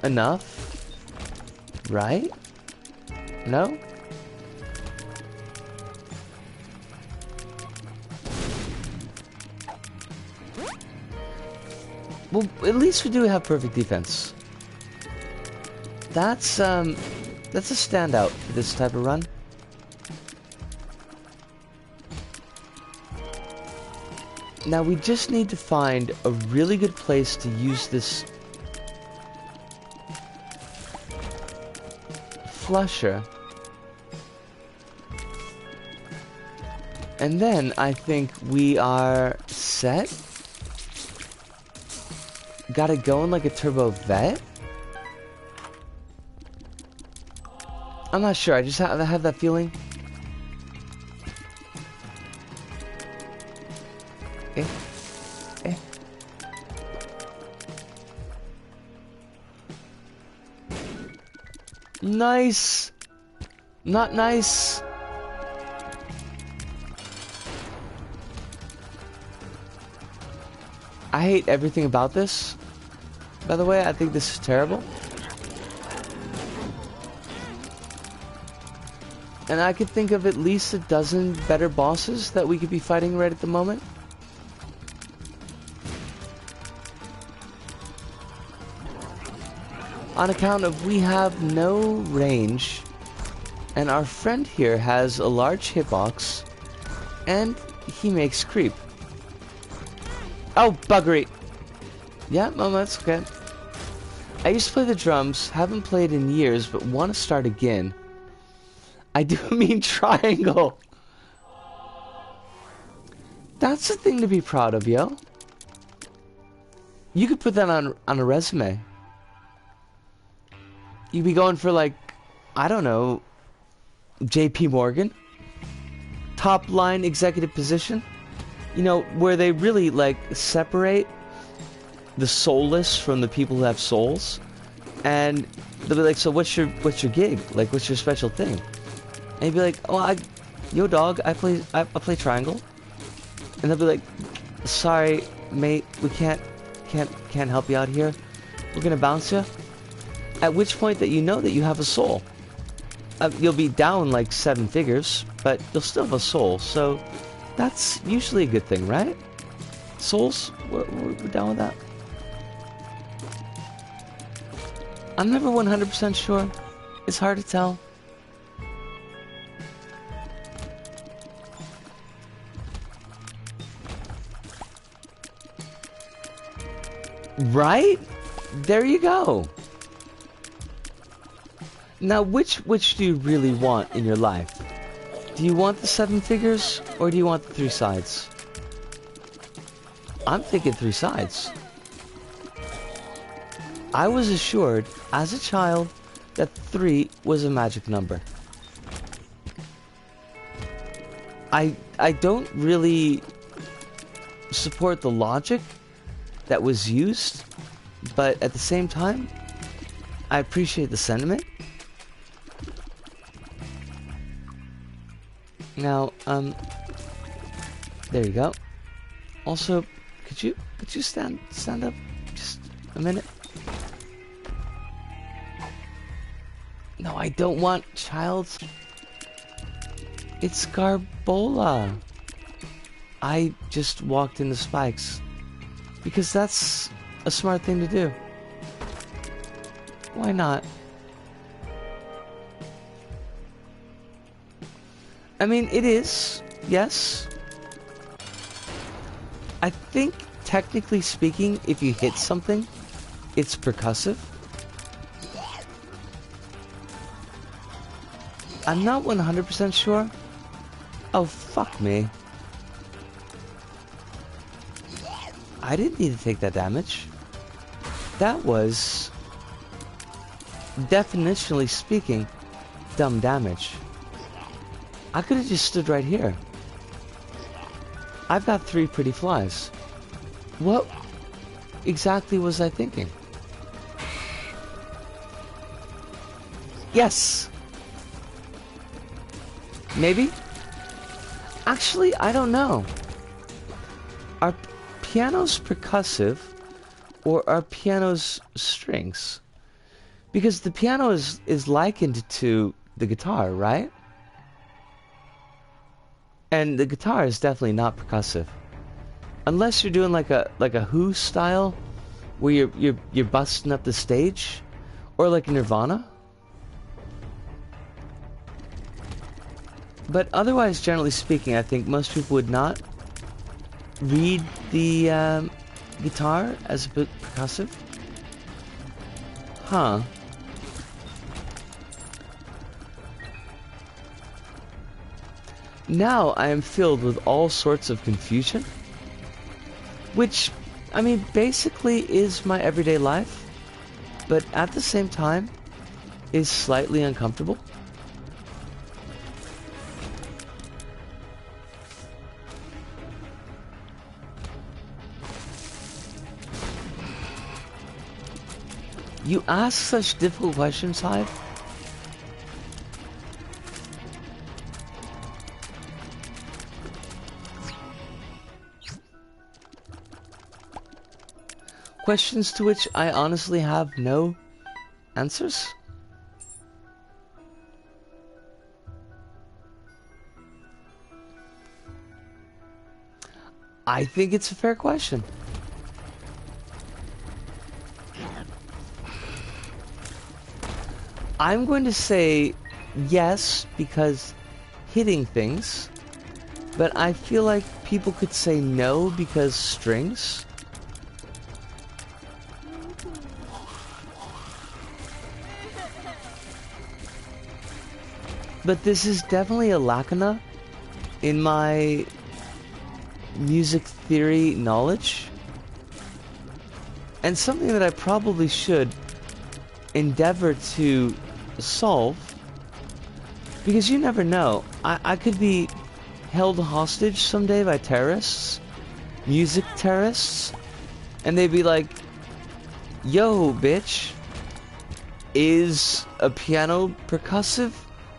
enough. Right? No? Well, at least we do have perfect defense. That's a standout for this type of run. Now we just need to find a really good place to use this flusher. And then I think we are set. Got it going like a turbo vet? I'm not sure, I just have that feeling. Eh. Eh. Nice! Not nice! I hate everything about this. By the way, I think this is terrible. And I could think of at least a dozen better bosses that we could be fighting right at the moment. On account of we have no range, and our friend here has a large hitbox, and he makes creep. Oh, buggery! Yeah, no, that's okay. I used to play the drums, haven't played in years, but want to start again. I do mean triangle. That's a thing to be proud of, yo. You could put that on a resume. You'd be going for like, I don't know, JP Morgan. Top line executive position. You know, where they really like separate the soulless from the people who have souls. And they'll be like, so what's your gig? Like, what's your special thing? And you'd be like, oh, yo dog, I play triangle. And they'll be like, sorry, mate, we can't help you out here. We're gonna bounce you. At which point that you know that you have a soul. You'll be down like 7 figures, but you'll still have a soul. So that's usually a good thing, right? Souls, we're down with that. I'm never 100% sure. It's hard to tell. Right? There you go. Now, which do you really want in your life? Do you want the 7 figures, or do you want the 3 sides? I'm thinking 3 sides. I was assured, as a child, that 3 was a magic number. I don't really support the logic that was used, but at the same time, I appreciate the sentiment. Now, there you go. Also, could you stand up just a minute? No, I don't want child's. It's Garbola. I just walked into spikes. Because that's a smart thing to do. Why not? I mean, it is, yes. I think, technically speaking, if you hit something, it's percussive. I'm not 100% sure. Oh, fuck me. I didn't need to take that damage. That was, definitionally speaking, dumb damage. I could have just stood right here. I've got 3 pretty flies. What exactly was I thinking? Yes! Maybe? Actually, I don't know. Are pianos percussive, or are pianos strings? Because the piano is likened to the guitar, right? And the guitar is definitely not percussive, unless you're doing like a Who style, where you're busting up the stage, or like Nirvana. But otherwise, generally speaking, I think most people would not read the guitar as a bit percussive. Huh. Now I am filled with all sorts of confusion, which, I mean, basically is my everyday life, but at the same time is slightly uncomfortable. You ask such difficult questions, Hive. Questions to which I honestly have no answers. I think it's a fair question. I'm going to say yes because hitting things, but I feel like people could say no because strings. But this is definitely a lacuna in my music theory knowledge, and something that I probably should endeavor to solve, because you never know. I could be held hostage someday by terrorists, music terrorists, and they'd be like, yo, bitch, is a piano percussive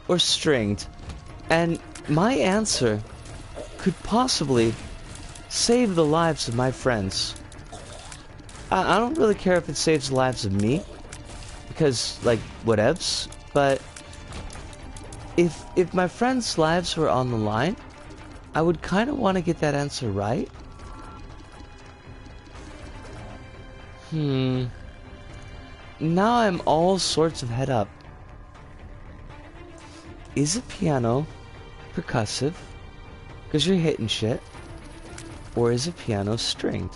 or stringed? And my answer could possibly save the lives of my friends. I don't really care if it saves the lives of me, because, like, whatevs, but if my friends' lives were on the line, I would kind of want to get that answer right. Now I'm all sorts of head up. Is a piano percussive because you're hitting shit, or is a piano stringed?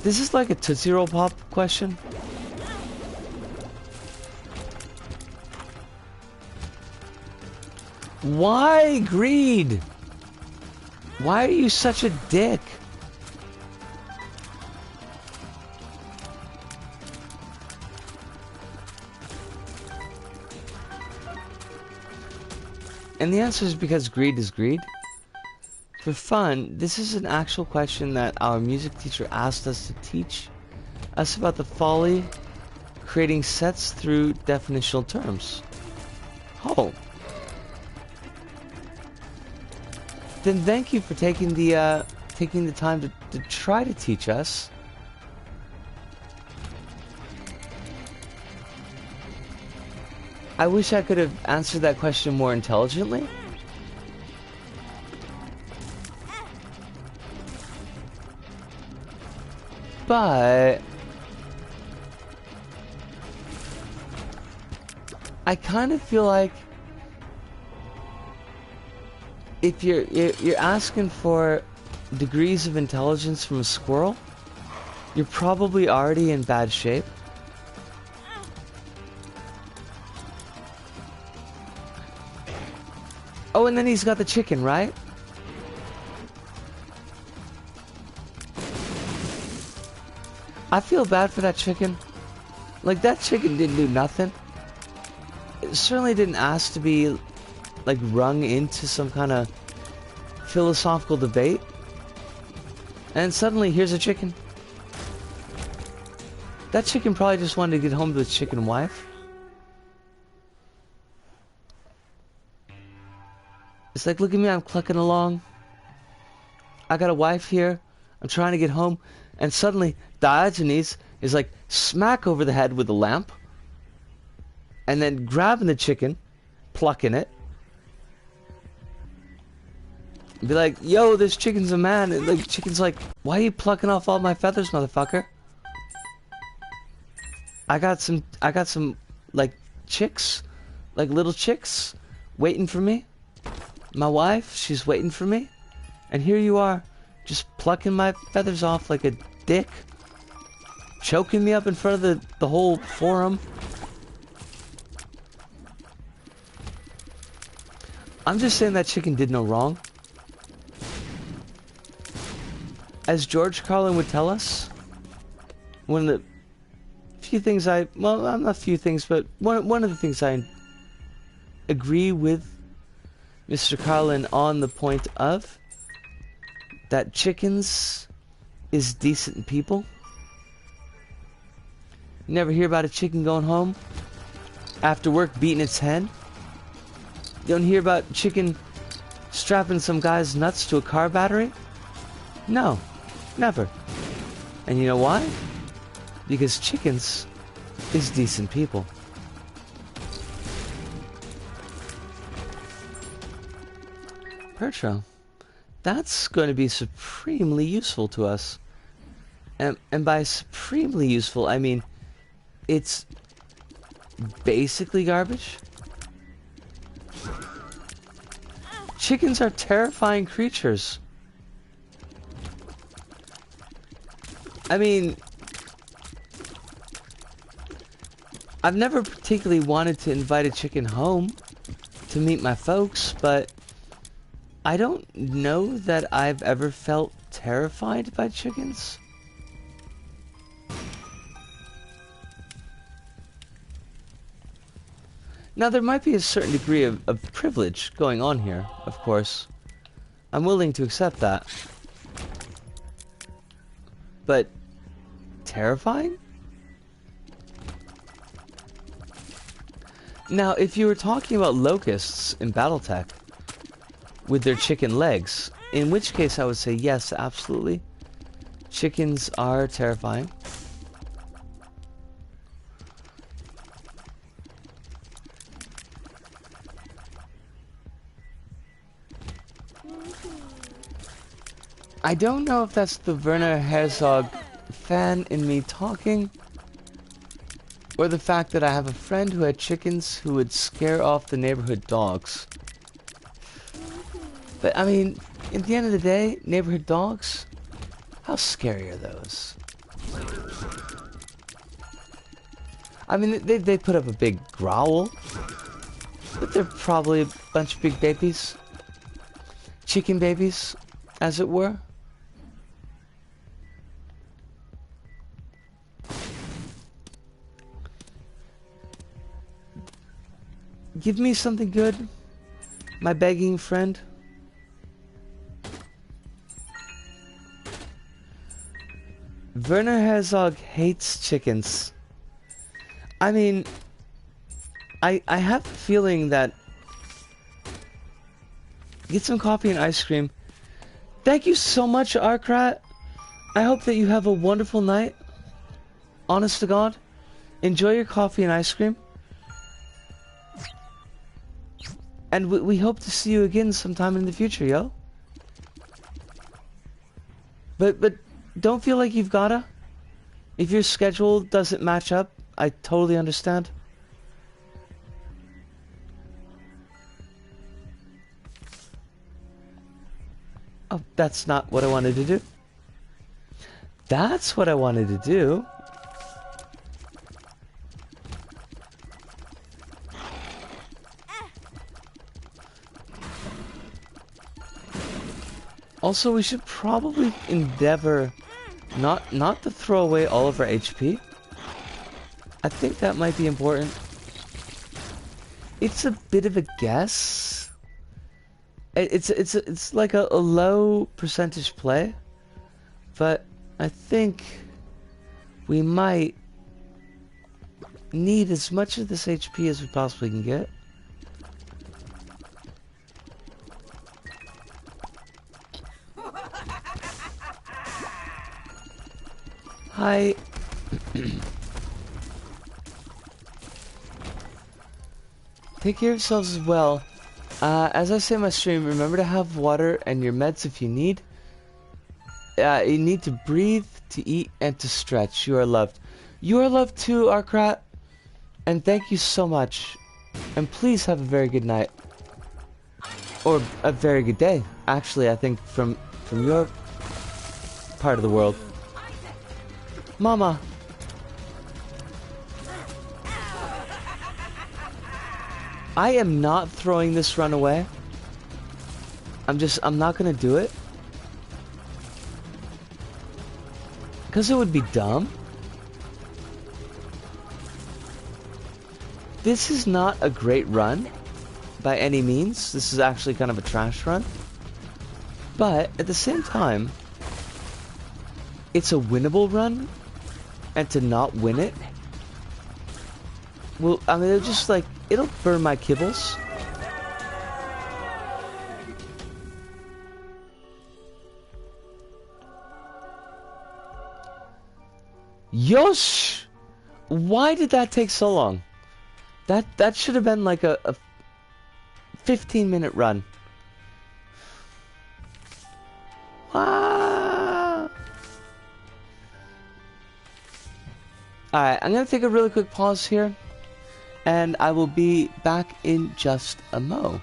This is like a Tootsie Roll Pop question. Why greed? Why are you such a dick? And the answer is because greed is greed. For fun, this is an actual question that our music teacher asked us to teach us about the folly creating sets through definitional terms. Oh. Then thank you for taking the time to try to teach us. I wish I could have answered that question more intelligently. But I kind of feel like if you're asking for degrees of intelligence from a squirrel, you're probably already in bad shape. Oh, and then he's got the chicken, right? I feel bad for that chicken. Like, that chicken didn't do nothing. It certainly didn't ask to be, like, rung into some kind of philosophical debate. And suddenly, here's a chicken. That chicken probably just wanted to get home to its chicken wife. It's like, look at me, I'm clucking along. I got a wife here. I'm trying to get home. And suddenly, Diogenes is like smack over the head with a lamp. And then grabbing the chicken, plucking it. Be like, yo, this chicken's a man. And like, chicken's like, why are you plucking off all my feathers, motherfucker? I got some, like, chicks. Like, little chicks. Waiting for me. My wife, she's waiting for me. And here you are, just plucking my feathers off like a dick. Choking me up in front of the whole forum. I'm just saying that chicken did no wrong. As George Carlin would tell us, one of the few things well, not a few things, but one of the things I agree with Mr. Carlin on the point of that chickens is decent people. You never hear about a chicken going home after work beating its hen? You don't hear about chicken strapping some guy's nuts to a car battery? No, never. And you know why? Because chickens is decent people. Pertro, that's going to be supremely useful to us. And by supremely useful, I mean it's basically garbage. Chickens are terrifying creatures. I mean, I've never particularly wanted to invite a chicken home to meet my folks, but I don't know that I've ever felt terrified by chickens. Now, there might be a certain degree of privilege going on here, of course. I'm willing to accept that. But terrifying? Now, if you were talking about locusts in Battletech with their chicken legs, in which case I would say yes, absolutely. Chickens are terrifying. I don't know if that's the Werner Herzog fan in me talking, or the fact that I have a friend who had chickens who would scare off the neighborhood dogs. But I mean, at the end of the day, neighborhood dogs, how scary are those? I mean, they put up a big growl, but they're probably a bunch of big babies. Chicken babies, as it were. Give me something good, my begging friend. Werner Herzog hates chickens. I mean, I have a feeling that... Get some coffee and ice cream. Thank you so much, Arkrat. I hope that you have a wonderful night. Honest to God. Enjoy your coffee and ice cream. And we hope to see you again sometime in the future, yo. But don't feel like you've gotta. If your schedule doesn't match up, I totally understand. Oh, that's not what I wanted to do. That's what I wanted to do. Also, we should probably endeavor not to throw away all of our HP. I think that might be important. It's a bit of a guess. It's like a low percentage play, but I think we might need as much of this HP as we possibly can get. Hi. Take care of yourselves as well. As I say in my stream, remember to have water and your meds if you need. You need to breathe, to eat, and to stretch. You are loved. You are loved too, Arkrat. And thank you so much. And please have a very good night. Or a very good day. Actually, I think from your part of the world. Mama. I am not throwing this run away. I'm not gonna do it. Because it would be dumb. This is not a great run by any means. This is actually kind of a trash run. But at the same time, it's a winnable run, and to not win it, well, I mean, it'll just like, it'll burn my kibbles. Yosh! Why did that take so long? That should have been like a 15-minute run. Ah. Alright, I'm gonna take a really quick pause here, and I will be back in just a mo.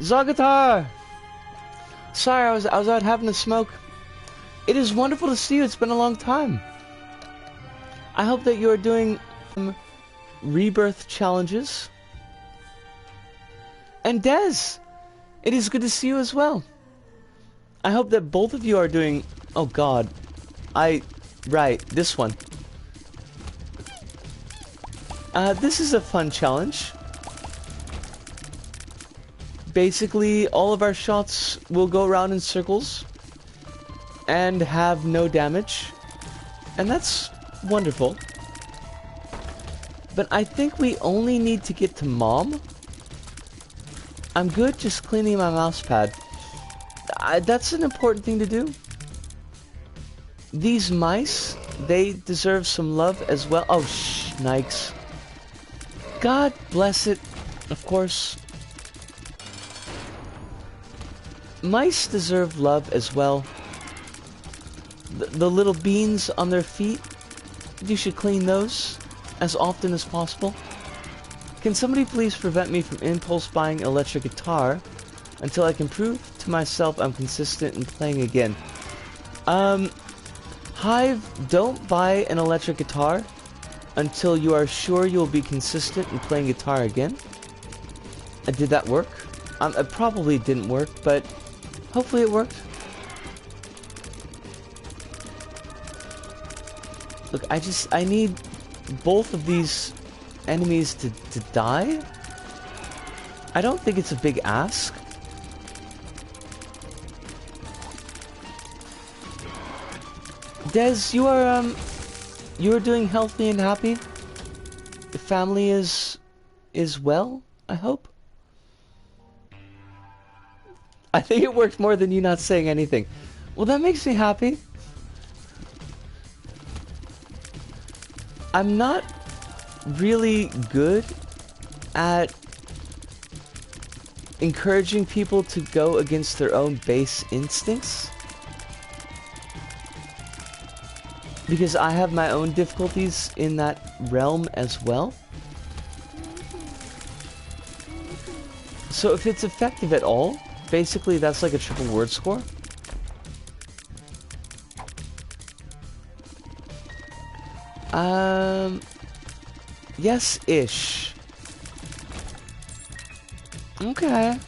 Zagatar! Sorry, I was out having a smoke. It is wonderful to see you. It's been a long time. I hope that you are doing Rebirth challenges. And Des, it is good to see you as well. I hope that both of you are doing... Oh god. Right, this one. This is a fun challenge. Basically, all of our shots will go around in circles and have no damage. And that's wonderful. But I think we only need to get to Mom. I'm good just cleaning my mouse pad. That's an important thing to do. These mice, they deserve some love as well. Oh, Nikes. God bless it, of course. Mice deserve love as well. The little beans on their feet, you should clean those as often as possible. Can somebody please prevent me from impulse buying an electric guitar until I can prove to myself I'm consistent in playing again? Hive, don't buy an electric guitar until you are sure you'll be consistent in playing guitar again. Did that work? It probably didn't work, but hopefully it worked. Look, I need both of these enemies to die. I don't think it's a big ask. Des, you are doing healthy and happy? The family is well, I hope? I think it worked more than you not saying anything. Well, that makes me happy. I'm not really good at encouraging people to go against their own base instincts, because I have my own difficulties in that realm as well. So if it's effective at all, basically that's like a triple word score. Yes-ish. Okay.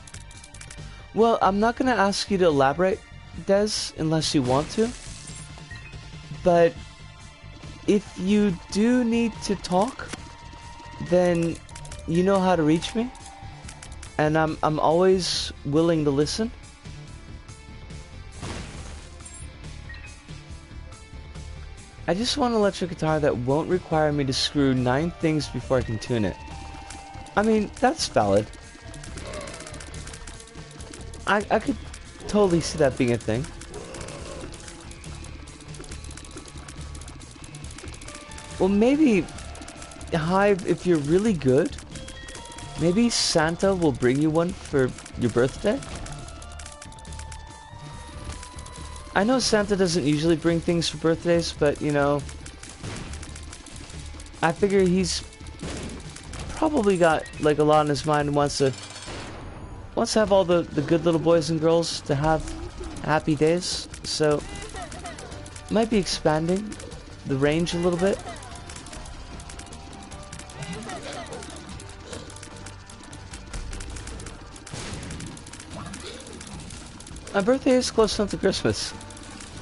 Well, I'm not gonna ask you to elaborate, Des, unless you want to. But if you do need to talk, then you know how to reach me. And I'm always willing to listen. I just want an electric guitar that won't require me to screw 9 things before I can tune it. I mean, that's valid. I could totally see that being a thing. Well, maybe, Hive, if you're really good, maybe Santa will bring you one for your birthday? I know Santa doesn't usually bring things for birthdays, but, you know, I figure he's probably got, like, a lot on his mind and wants to have all the good little boys and girls to have happy days, so might be expanding the range a little bit. My birthday is close enough to Christmas.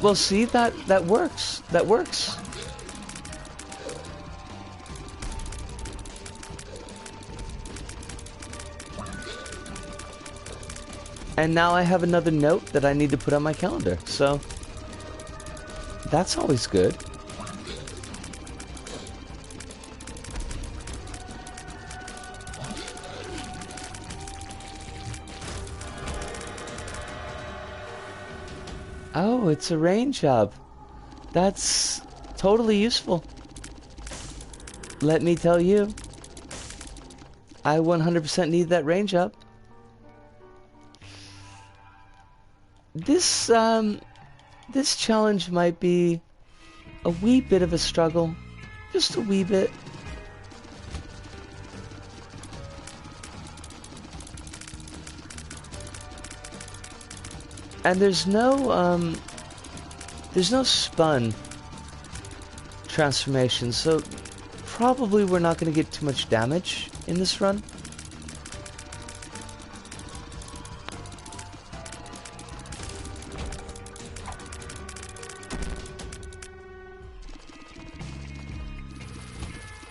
Well, see, that works. That works. And now I have another note that I need to put on my calendar, so that's always good. Oh, it's a rain job. That's totally useful. Let me tell you, I 100% need that rain job. This challenge might be a wee bit of a struggle. Just a wee bit. And there's no spun transformation, so probably we're not going to get too much damage in this run.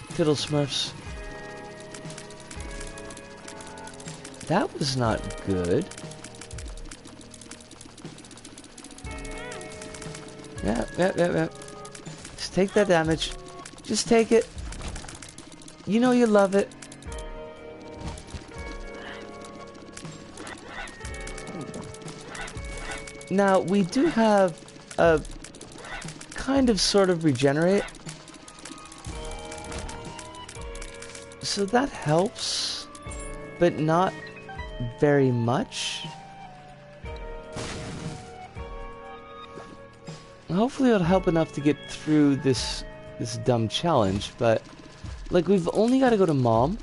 Fiddle Smurfs. That was not good. Yeah. Just take that damage. Just take it. You know you love it. Now, we do have a kind of sort of regenerate. So that helps, but not very much. Hopefully it'll help enough to get through this dumb challenge, but like we've only got to go to Mom.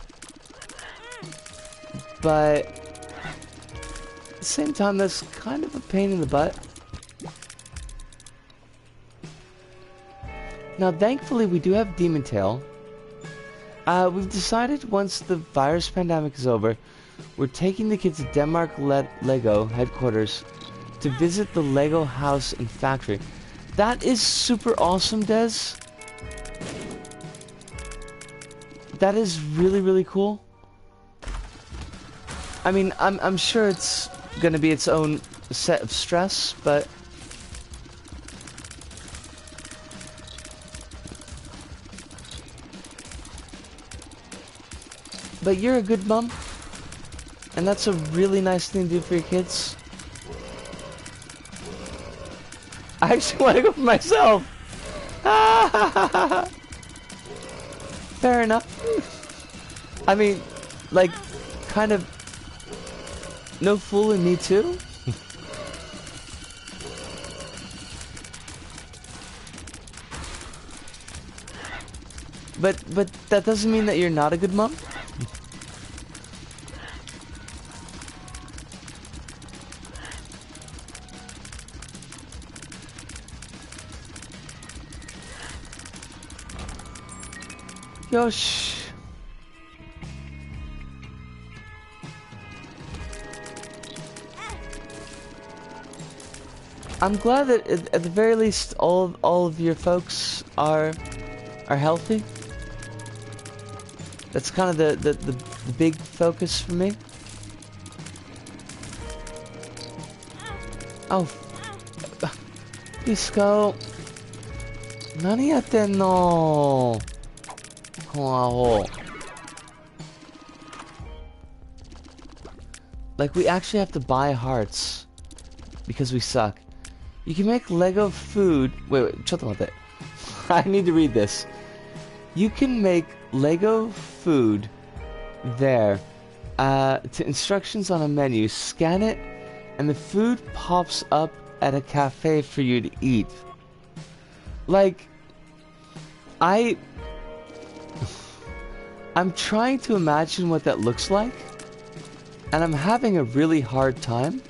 But at the same time, that's kind of a pain in the butt. Now, thankfully, we do have Demon Tail. We've decided once the virus pandemic is over, we're taking the kids to Denmark Lego headquarters to visit the Lego house and factory. That is super awesome, Des. That is really, really cool. I mean, I'm sure it's gonna be its own set of stress, but you're a good mom, and that's a really nice thing to do for your kids. I actually want to go for myself. Fair enough. I mean, like, kind of no fooling me too. But that doesn't mean that you're not a good mom. Yosh. I'm glad that at the very least all of your folks are healthy. That's kind of the big focus for me. Oh, Bisco. Nani yatten no? Oh. Like, we actually have to buy hearts because we suck. You can make Lego food. Wait, chattamate. I need to read this. You can make Lego food there. To instructions on a menu. Scan it, and the food pops up at a cafe for you to eat. Like, I'm trying to imagine what that looks like, and I'm having a really hard time.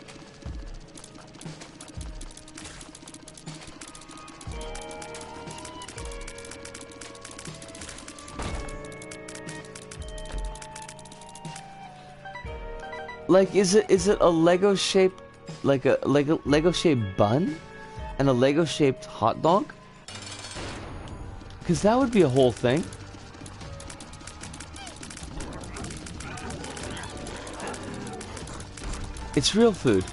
Like, is it a Lego shaped, like a Lego shaped bun, and a Lego shaped hot dog? Because that would be a whole thing. It's real food.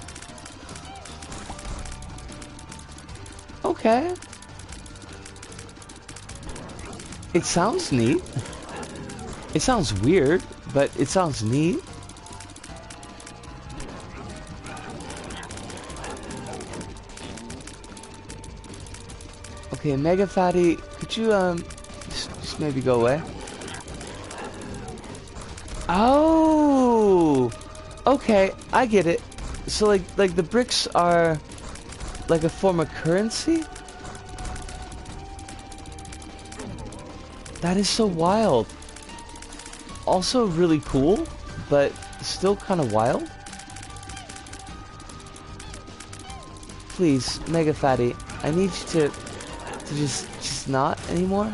Okay. It sounds neat. It sounds weird, but it sounds neat. Okay, Mega Fatty, could you just maybe go away? Oh! Okay, I get it. So like the bricks are like a form of currency? That is so wild. Also really cool, but still kind of wild. please, Mega Fatty, I need you to just not anymore.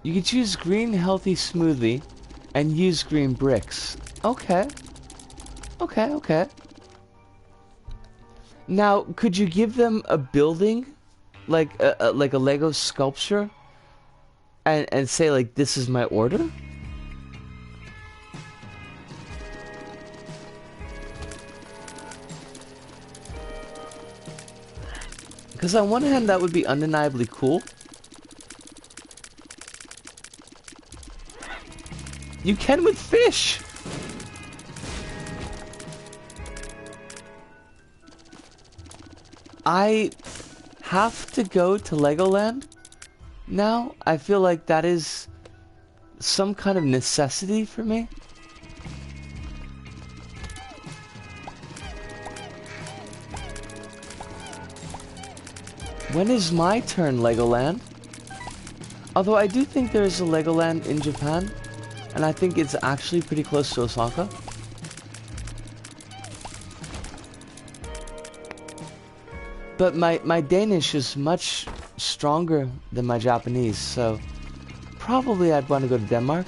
You can choose green healthy smoothie and use green bricks. Okay. Okay, okay. Now, could you give them a building? Like a Lego sculpture? And say, like, this is my order? Because on one hand, that would be undeniably cool. You can with fish! I have to go to Legoland now. I feel like that is some kind of necessity for me. When is my turn, Legoland? Although I do think there is a Legoland in Japan, and I think it's actually pretty close to Osaka. But my Danish is much stronger than my Japanese, so probably I'd want to go to Denmark.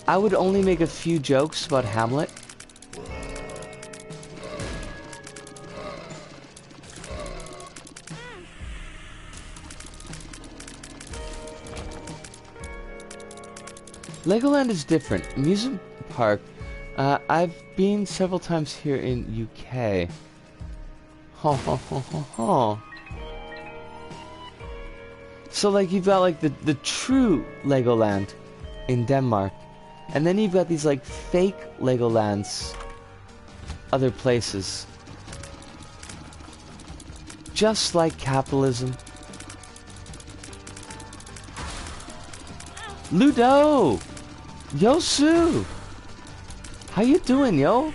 I would only make a few jokes about Hamlet. Legoland is different. Amusement park. I've been several times here in UK. Ho ho ho ho ho. So like you've got like the true Legoland in Denmark, and then you've got these like fake Legolands other places. Just like capitalism. Ludo! Yosu! How you doing, yo?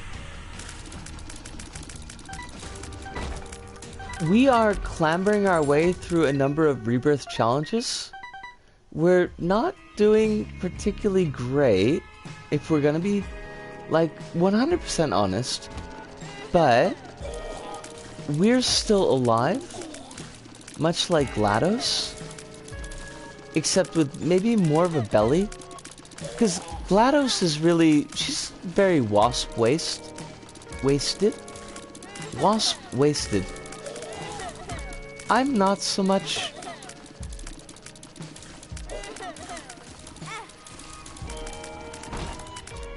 We are clambering our way through a number of Rebirth challenges. We're not doing particularly great, if we're gonna be, like, 100% honest. But we're still alive, much like GLaDOS. Except with maybe more of a belly. Because GLaDOS is really... she's very wasp-wasted. Wasp-wasted. I'm not so much.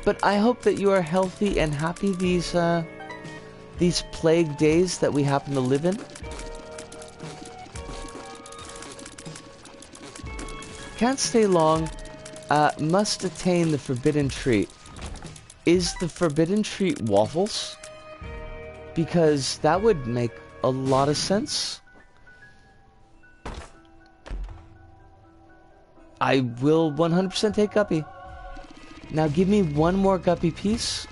But I hope that you are healthy and happy these plague days that we happen to live in. Can't stay long. Must attain the forbidden treat. Is the forbidden treat waffles? Because that would make a lot of sense. I will 100% take Guppy. Now give me one more Guppy piece.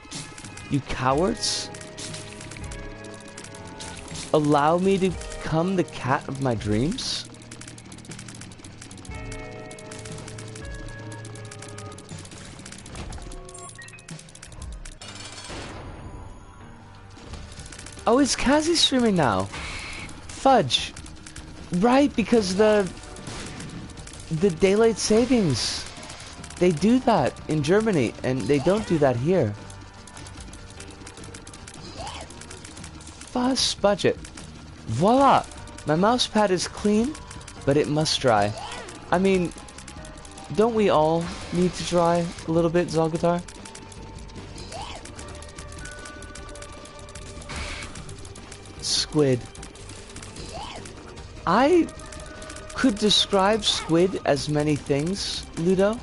You cowards. Allow me to become the cat of my dreams. Oh, is Kazi streaming now? Fudge. Right, because the daylight savings. They do that in Germany, and they don't do that here. Fuss budget. Voila! My mouse pad is clean, but it must dry. I mean, don't we all need to dry a little bit, Zalgatar? Squid. I could describe squid as many things, Ludo,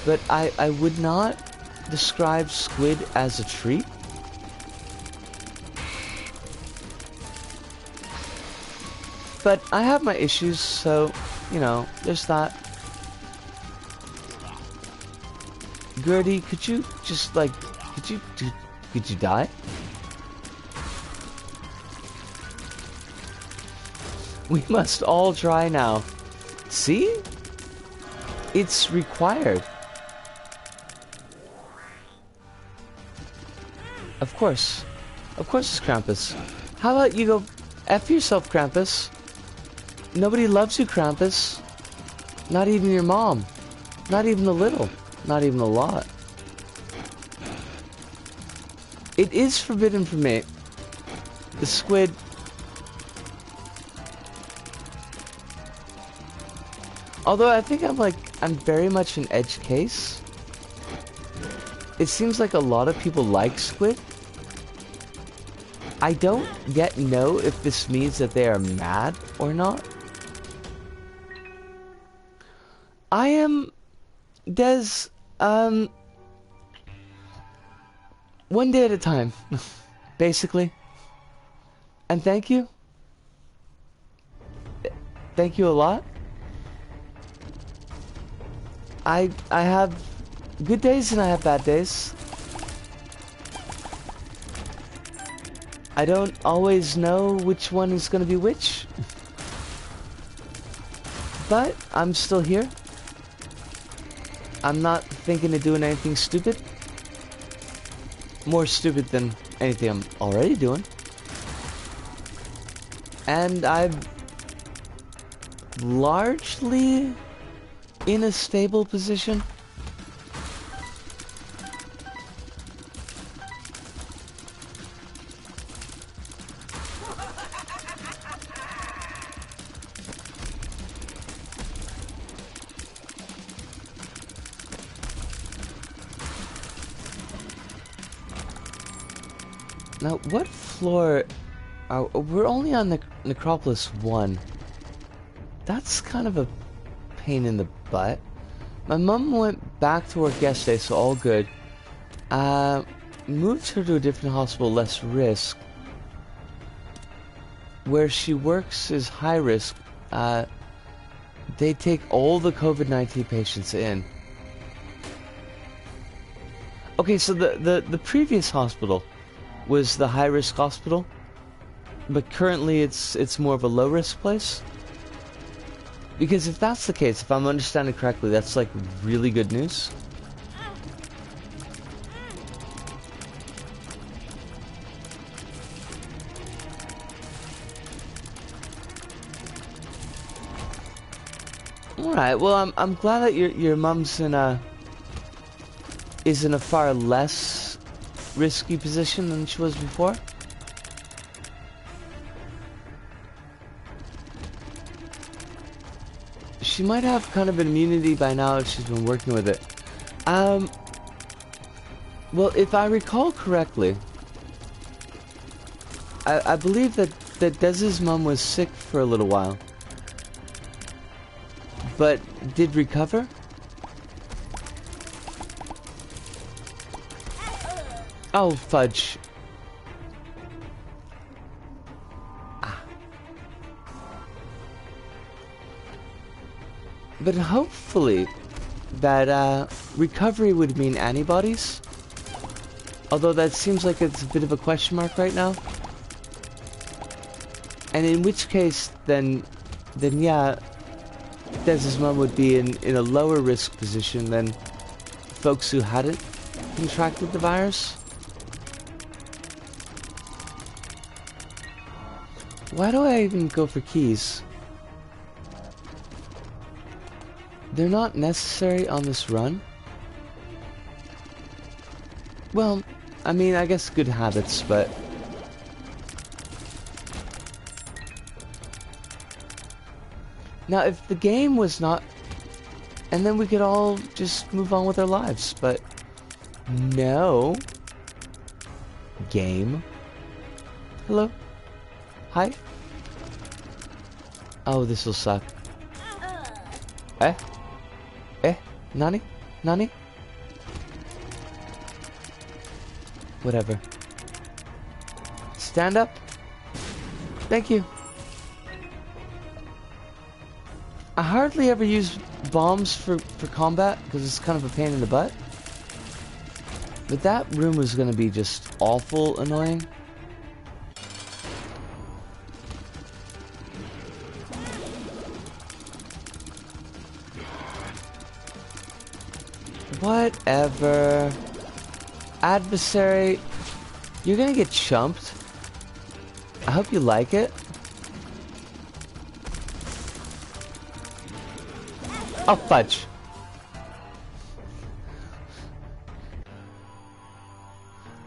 but I would not describe squid as a treat. But I have my issues, so, you know, there's that. Gertie, could you just, like, could you die? We must all try now. See? It's required. Of course. Of course it's Krampus. How about you go F yourself, Krampus? Nobody loves you, Krampus. Not even your mom. Not even a little. Not even a lot. It is forbidden for me. The squid... Although I think I'm very much an edge case. It seems like a lot of people like squid. I don't yet know if this means that they are mad or not. I am... Des, one day at a time, basically. And thank you. Thank you a lot. I have good days and I have bad days. I don't always know which one is going to be which. But I'm still here. I'm not thinking of doing anything stupid. More stupid than anything I'm already doing. And I'm largely in a stable position. Now, what floor are... We're only on the Necropolis 1. That's kind of a pain in the butt. My mum went back to work yesterday, so all good. Moved her to a different hospital, less risk. Where she works is high risk. They take all the COVID-19 patients in. Okay, so the previous hospital was the high-risk hospital, but currently it's more of a low-risk place. Because if that's the case, if I'm understanding correctly, that's like really good news. All right. Well, I'm glad that your mom's is in a far less risky position than she was before. She might have kind of an immunity by now if she's been working with it. Well, if I recall correctly, I believe that Dez's mom was sick for a little while, but did recover. Oh, fudge. But hopefully that recovery would mean antibodies. Although that seems like it's a bit of a question mark right now. And in which case, then yeah, Dez's mom would be in a lower risk position than folks who hadn't contracted the virus. Why do I even go for keys? They're not necessary on this run. Well, I mean, I guess good habits, but... Now, if the game was not... And then we could all just move on with our lives, but... No. Game. Hello? Hi? Oh, this will suck. Eh? Eh? Nani? Nani? Whatever. Stand up. Thank you. I hardly ever use bombs for combat, because it's kind of a pain in the butt. But that room was gonna be just awful annoying. Whatever. Adversary, you're gonna get chumped. I hope you like it. Oh, fudge.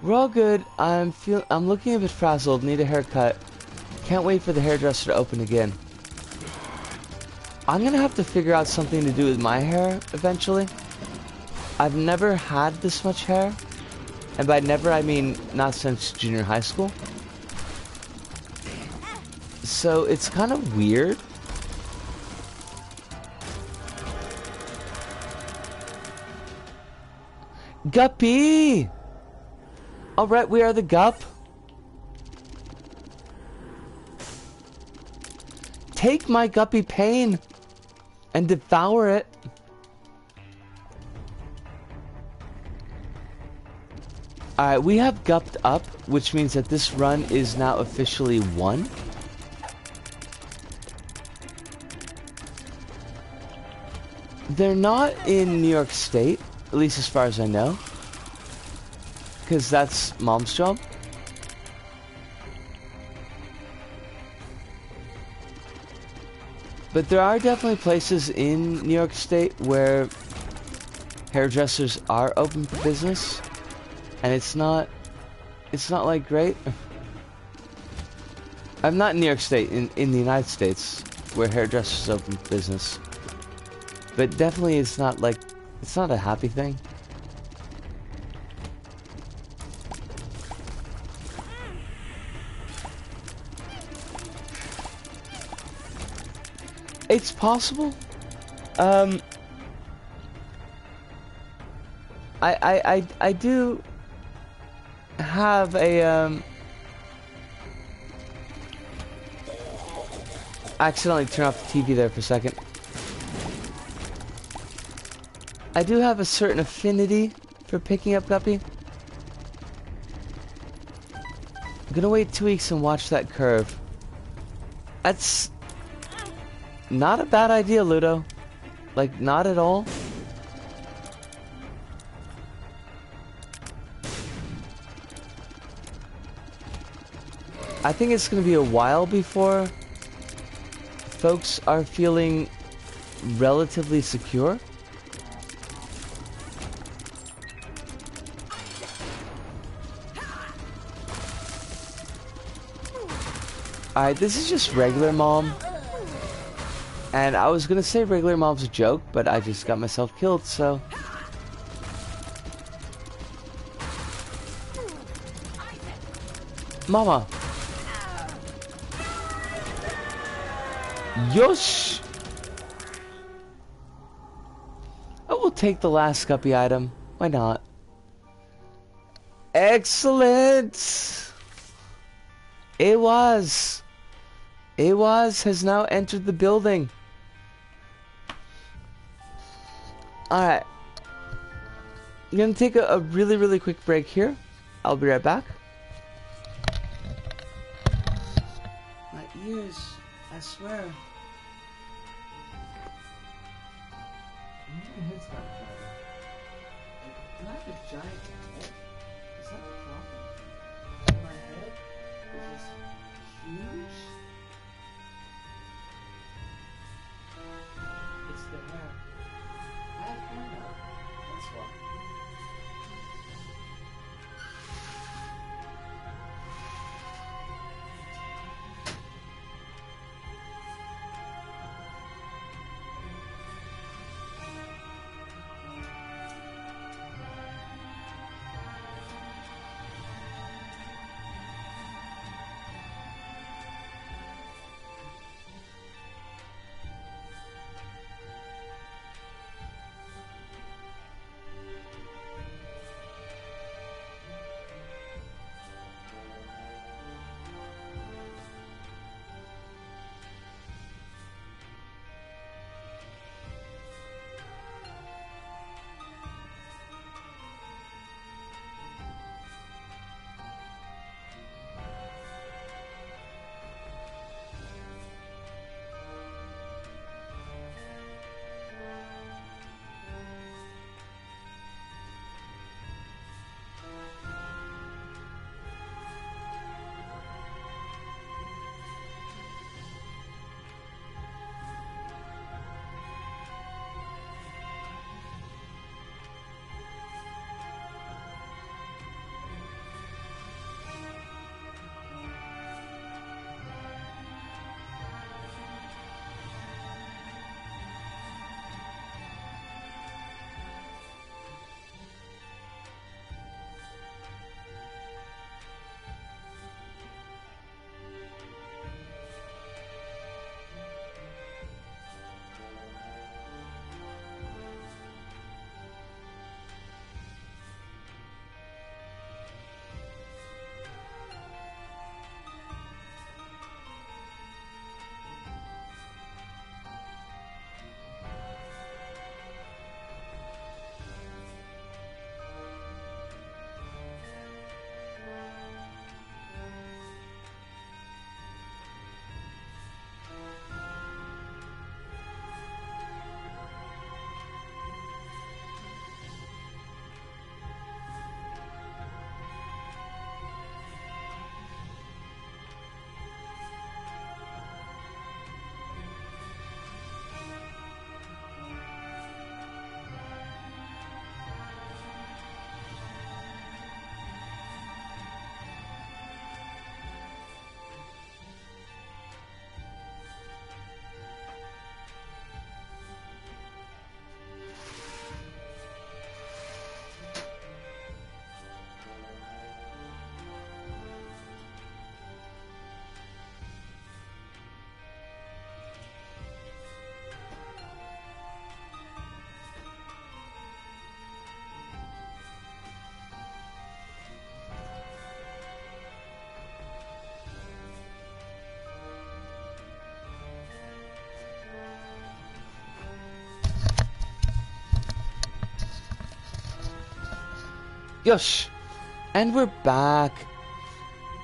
We're all good. I'm looking a bit frazzled. Need a haircut. Can't wait for the hairdresser to open again. I'm gonna have to figure out something to do with my hair eventually. I've never had this much hair. And by never, I mean not since junior high school. So it's kind of weird. Guppy! Alright, we are the Gup. Take my Guppy pain and devour it. Alright, we have Gupped up, which means that this run is now officially won. They're not in New York State, at least as far as I know. Because that's Mom's job. But there are definitely places in New York State where hairdressers are open for business. And it's not like great. I'm not in New York State, in the United States, where hairdressers open for business. But definitely it's not a happy thing. It's possible. I do have a accidentally turn off the TV there for a second. I do have a certain affinity for picking up Guppy. I'm gonna wait 2 weeks and watch that curve. That's not a bad idea, Ludo. Like, not at all. I think it's gonna be a while before folks are feeling relatively secure. Alright, this is just regular Mom. And I was gonna say regular Mom's a joke, but I just got myself killed, so... Mama! Yosh! I will take the last Guppy item. Why not? Excellent! Awaz has now entered the building. Alright. I'm gonna take a really quick break here. I'll be right back. My ears, I swear. My head's got a problem. Do I have a giant head? Is that the problem? My head is just huge? It's the hair. I have hair now. That's why. Yosh! And we're back.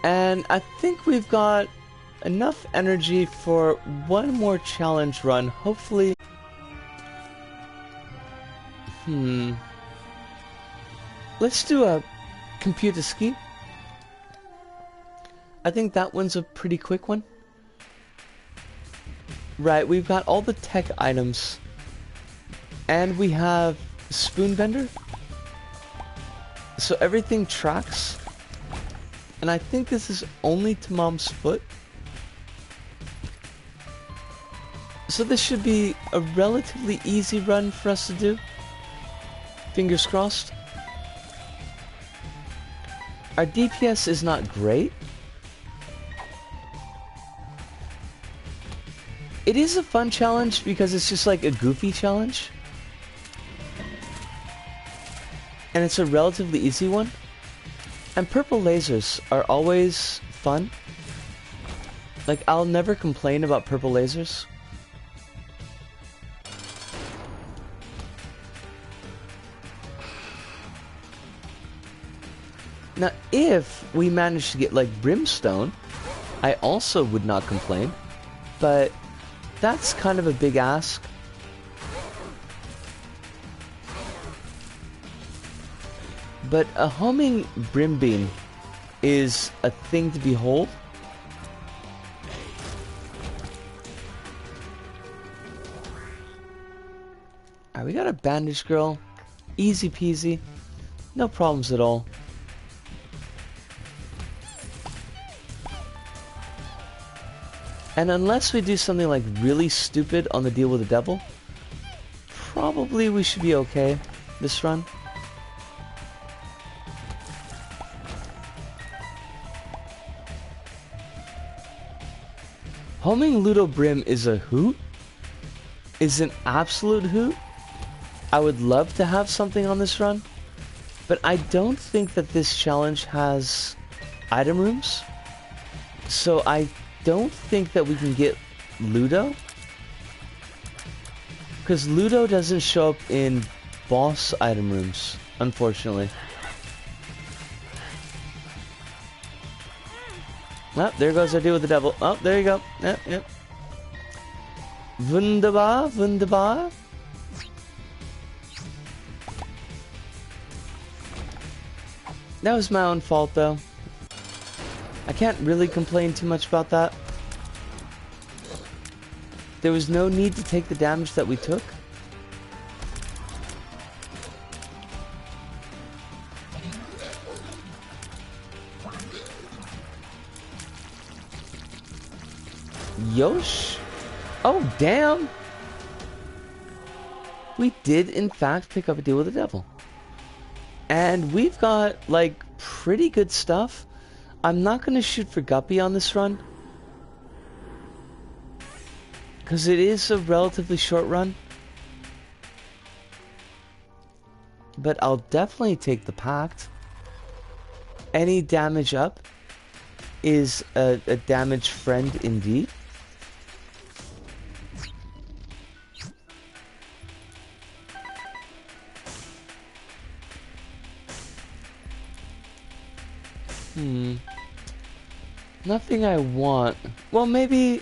And I think we've got enough energy for one more challenge run, hopefully. Let's do a computer ski. I think that one's a pretty quick one. Right, we've got all the tech items. And we have spoon bender. So everything tracks. And I think this is only to Mom's foot. So this should be a relatively easy run for us to do. Fingers crossed. Our DPS is not great. It is a fun challenge because it's just like a goofy challenge. And it's a relatively easy one. And purple lasers are always fun. Like, I'll never complain about purple lasers. Now, if we manage to get, like, brimstone, I also would not complain. But that's kind of a big ask. But a homing brim beam is a thing to behold. Alright, we got a bandage girl. Easy peasy. No problems at all. And unless we do something like really stupid on the deal with the devil, probably we should be okay this run. Homing Ludo Brim is a hoot. Is an absolute hoot. I would love to have something on this run, but I don't think that this challenge has item rooms. So I don't think that we can get Ludo. Because Ludo doesn't show up in boss item rooms, unfortunately. Oh, there goes our deal with the devil. Oh, there you go. Yep, yep. Wunderbar, wunderbar. That was my own fault, though. I can't really complain too much about that. There was no need to take the damage that we took. Yosh? Oh, damn! We did, in fact, pick up a deal with the devil. And we've got, like, pretty good stuff. I'm not going to shoot for Guppy on this run. Because it is a relatively short run. But I'll definitely take the Pact. Any damage up is a damage friend indeed. Nothing I want. Well, maybe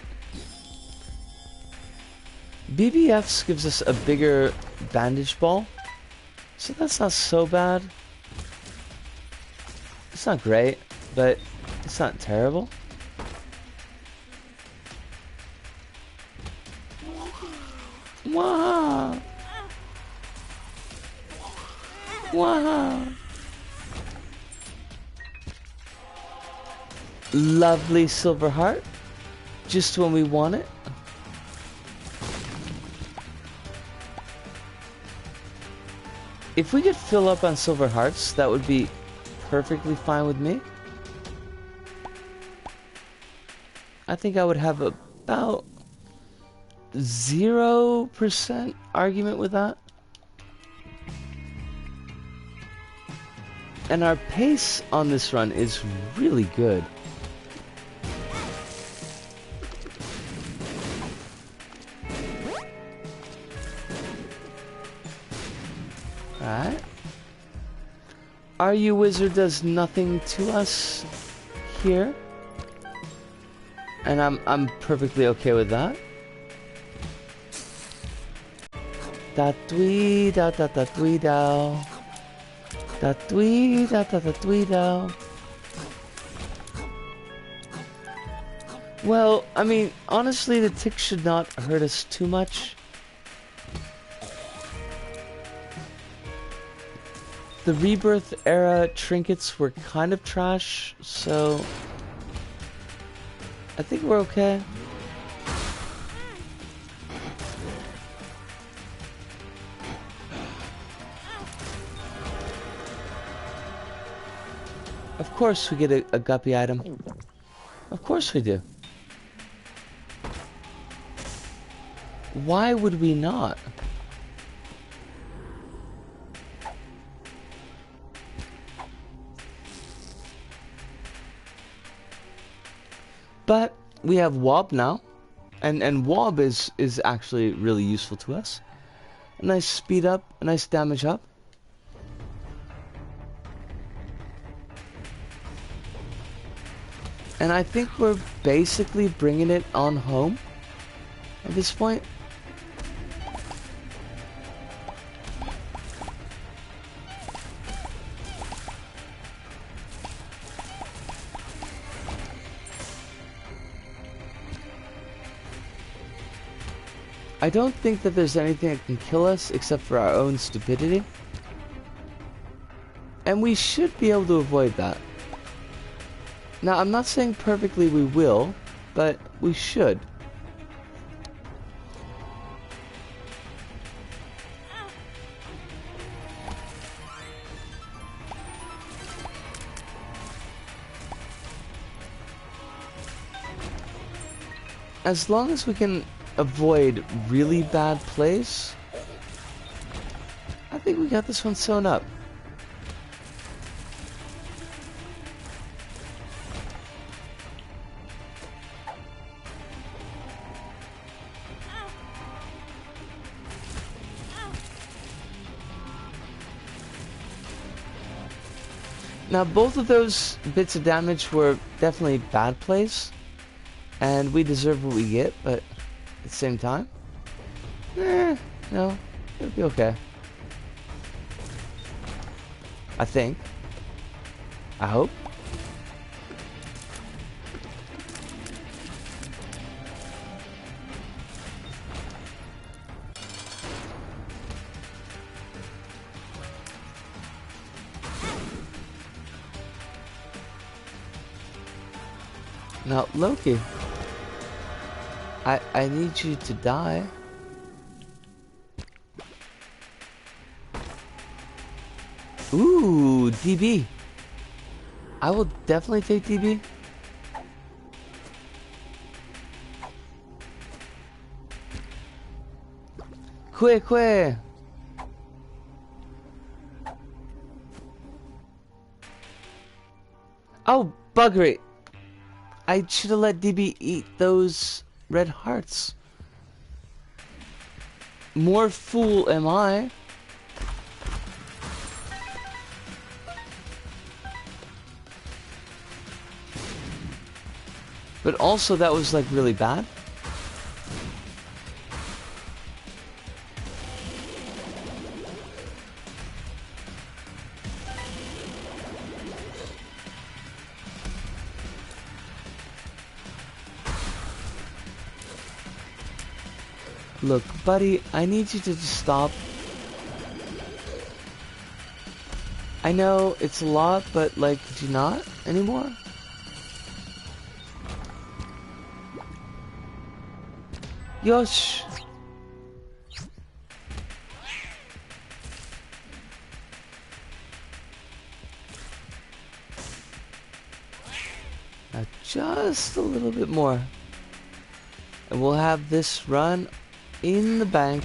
BBFs gives us a bigger bandage ball, so that's not so bad. It's not great, but it's not terrible. Wow! Wow! Lovely silver heart, just when we want it. If we could fill up on silver hearts, that would be perfectly fine with me. I think I would have about 0% argument with that. And our pace on this run is really good. Alright. RU Wizard does nothing to us here. And I'm perfectly okay with that. Da dwee da da da dwee dow. Da dwee da da da dwee dow. Well, I mean, honestly, the tick should not hurt us too much. The Rebirth era trinkets were kind of trash, so I think we're okay. Of course we get a guppy item. Of course we do. Why would we not? But we have Wob now, and Wob is actually really useful to us. A nice speed up, a nice damage up. And I think we're basically bringing it on home at this point. I don't think that there's anything that can kill us except for our own stupidity. And we should be able to avoid that. Now, I'm not saying perfectly we will, but we should. As long as we can avoid really bad plays, I think we got this one sewn up. Now, both of those bits of damage were definitely bad plays, and we deserve what we get, but at the same time, no, it'll be okay. I think. I hope. Now, Loki, I need you to die. Ooh, DB. I will definitely take DB. Quick. Oh, bugger it. I should have let DB eat those red hearts. More fool am I. But also that was like really bad. Look, buddy, I need you to just stop. I know it's a lot, but like, could you not anymore? Yosh! Now just a little bit more. And we'll have this run in the bank.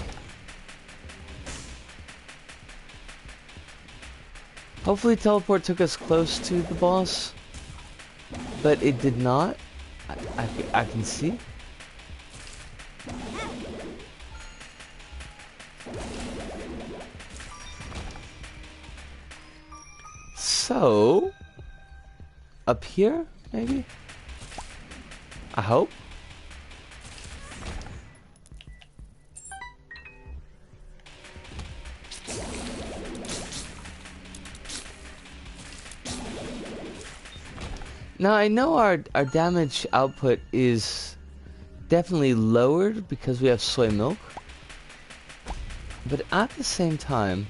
Hopefully teleport took us close to the boss, but it did not. I can see. So, up here, maybe? I hope. Now I know our damage output is definitely lowered because we have soy milk, but at the same time,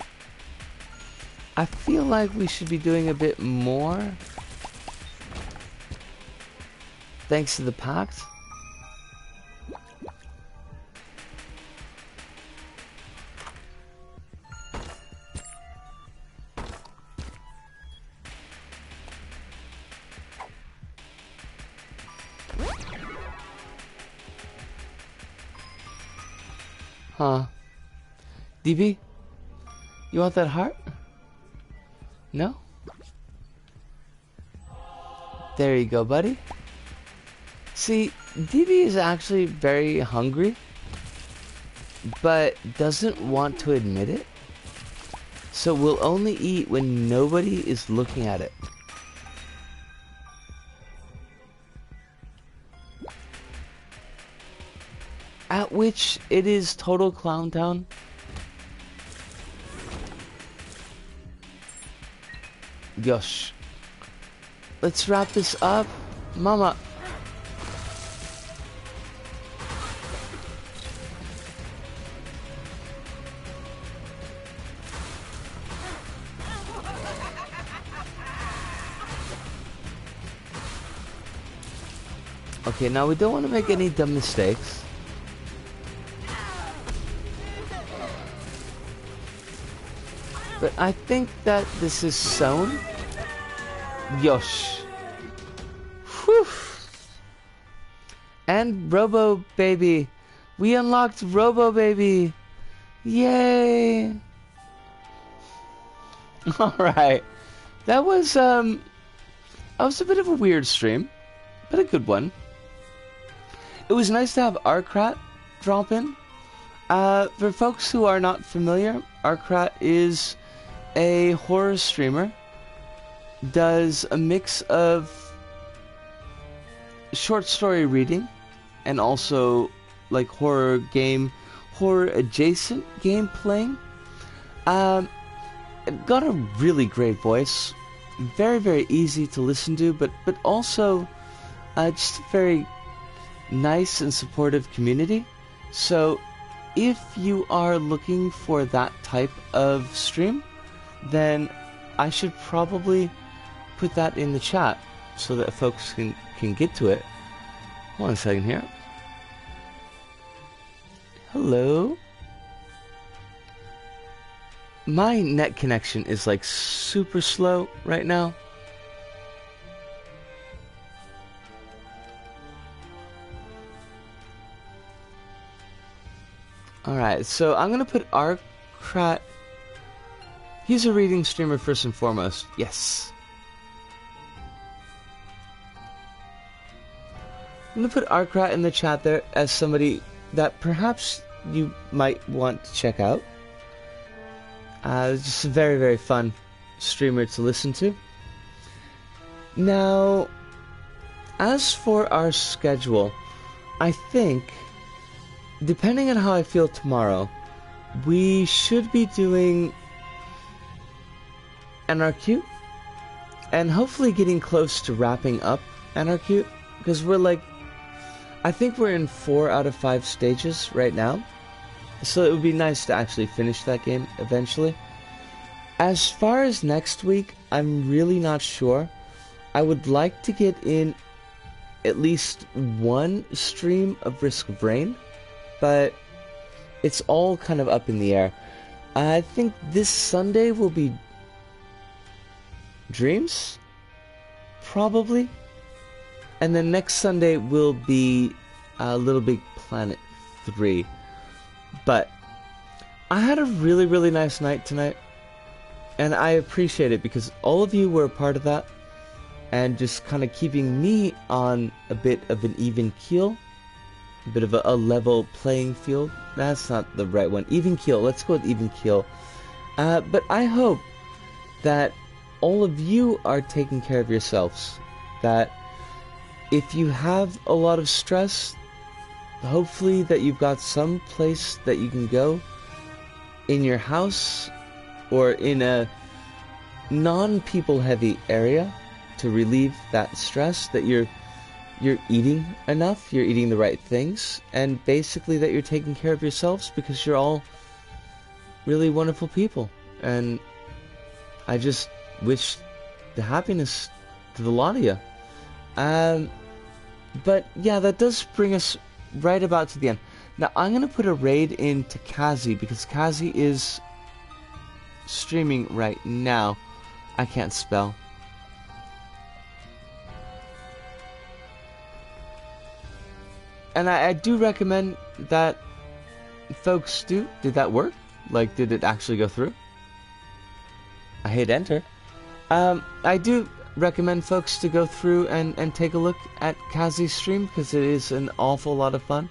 I feel like we should be doing a bit more thanks to the pact. Huh. DB? You want that heart? No? There you go, buddy. See, DB is actually very hungry, but doesn't want to admit it. So we'll only eat when nobody is looking at it. At which it is total clown town. Gosh. Let's wrap this up. Mama. Okay, now we don't want to make any dumb mistakes. But I think that this is sewn. Yosh. Whew. And Robo Baby. We unlocked Robo Baby. Yay. Alright. That was a bit of a weird stream, but a good one. It was nice to have Arcrat drop in. For folks who are not familiar, Arcrat is a horror streamer, does a mix of short story reading and also like horror adjacent game playing. Got a really great voice, very easy to listen to, but also just a very nice and supportive community. So if you are looking for that type of stream, then I should probably put that in the chat so that folks can get to it. Hold on a second here. Hello? My net connection is like super slow right now. Alright, so I'm gonna put Arcrat. He's a reading streamer first and foremost. Yes. I'm gonna put Arcrat in the chat there as somebody that perhaps you might want to check out. Just a very fun streamer to listen to. Now, as for our schedule, I think, depending on how I feel tomorrow, we should be doing NRQ, and hopefully getting close to wrapping up NRQ, because we're like, I think we're in 4 out of 5 stages right now, so it would be nice to actually finish that game eventually. As far as next week, I'm really not sure. I would like to get in at least one stream of Risk of Rain, but it's all kind of up in the air. I think this Sunday will be Dreams, probably, and then next Sunday will be Little Big Planet 3. But I had a really nice night tonight, and I appreciate it because all of you were a part of that, and just kind of keeping me on a bit of an even keel, a bit of a level playing field. That's not the right one. Even keel. Let's go with even keel. But I hope that all of you are taking care of yourselves. That if you have a lot of stress, hopefully that you've got some place that you can go in your house or in a non-people heavy area to relieve that stress, that you're eating enough, you're eating the right things, and basically that you're taking care of yourselves, because you're all really wonderful people. And I just wish the happiness to the lot of you. But yeah, that does bring us right about to the end. Now I'm going to put a raid into Kazi, because Kazi is streaming right now. I can't spell. And I do recommend that folks do. Did that work? Like, did it actually go through? I hit enter. I do recommend folks to go through and take a look at Kazi's stream, because it is an awful lot of fun.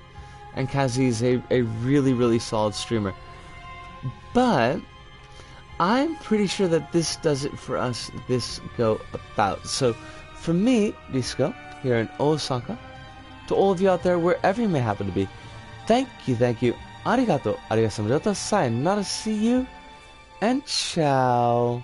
And Kazi is a really, really solid streamer. But I'm pretty sure that this does it for us this go about. So, from me, Risco, here in Osaka, to all of you out there, wherever you may happen to be, thank you, arigato, sayonara, see you, and ciao.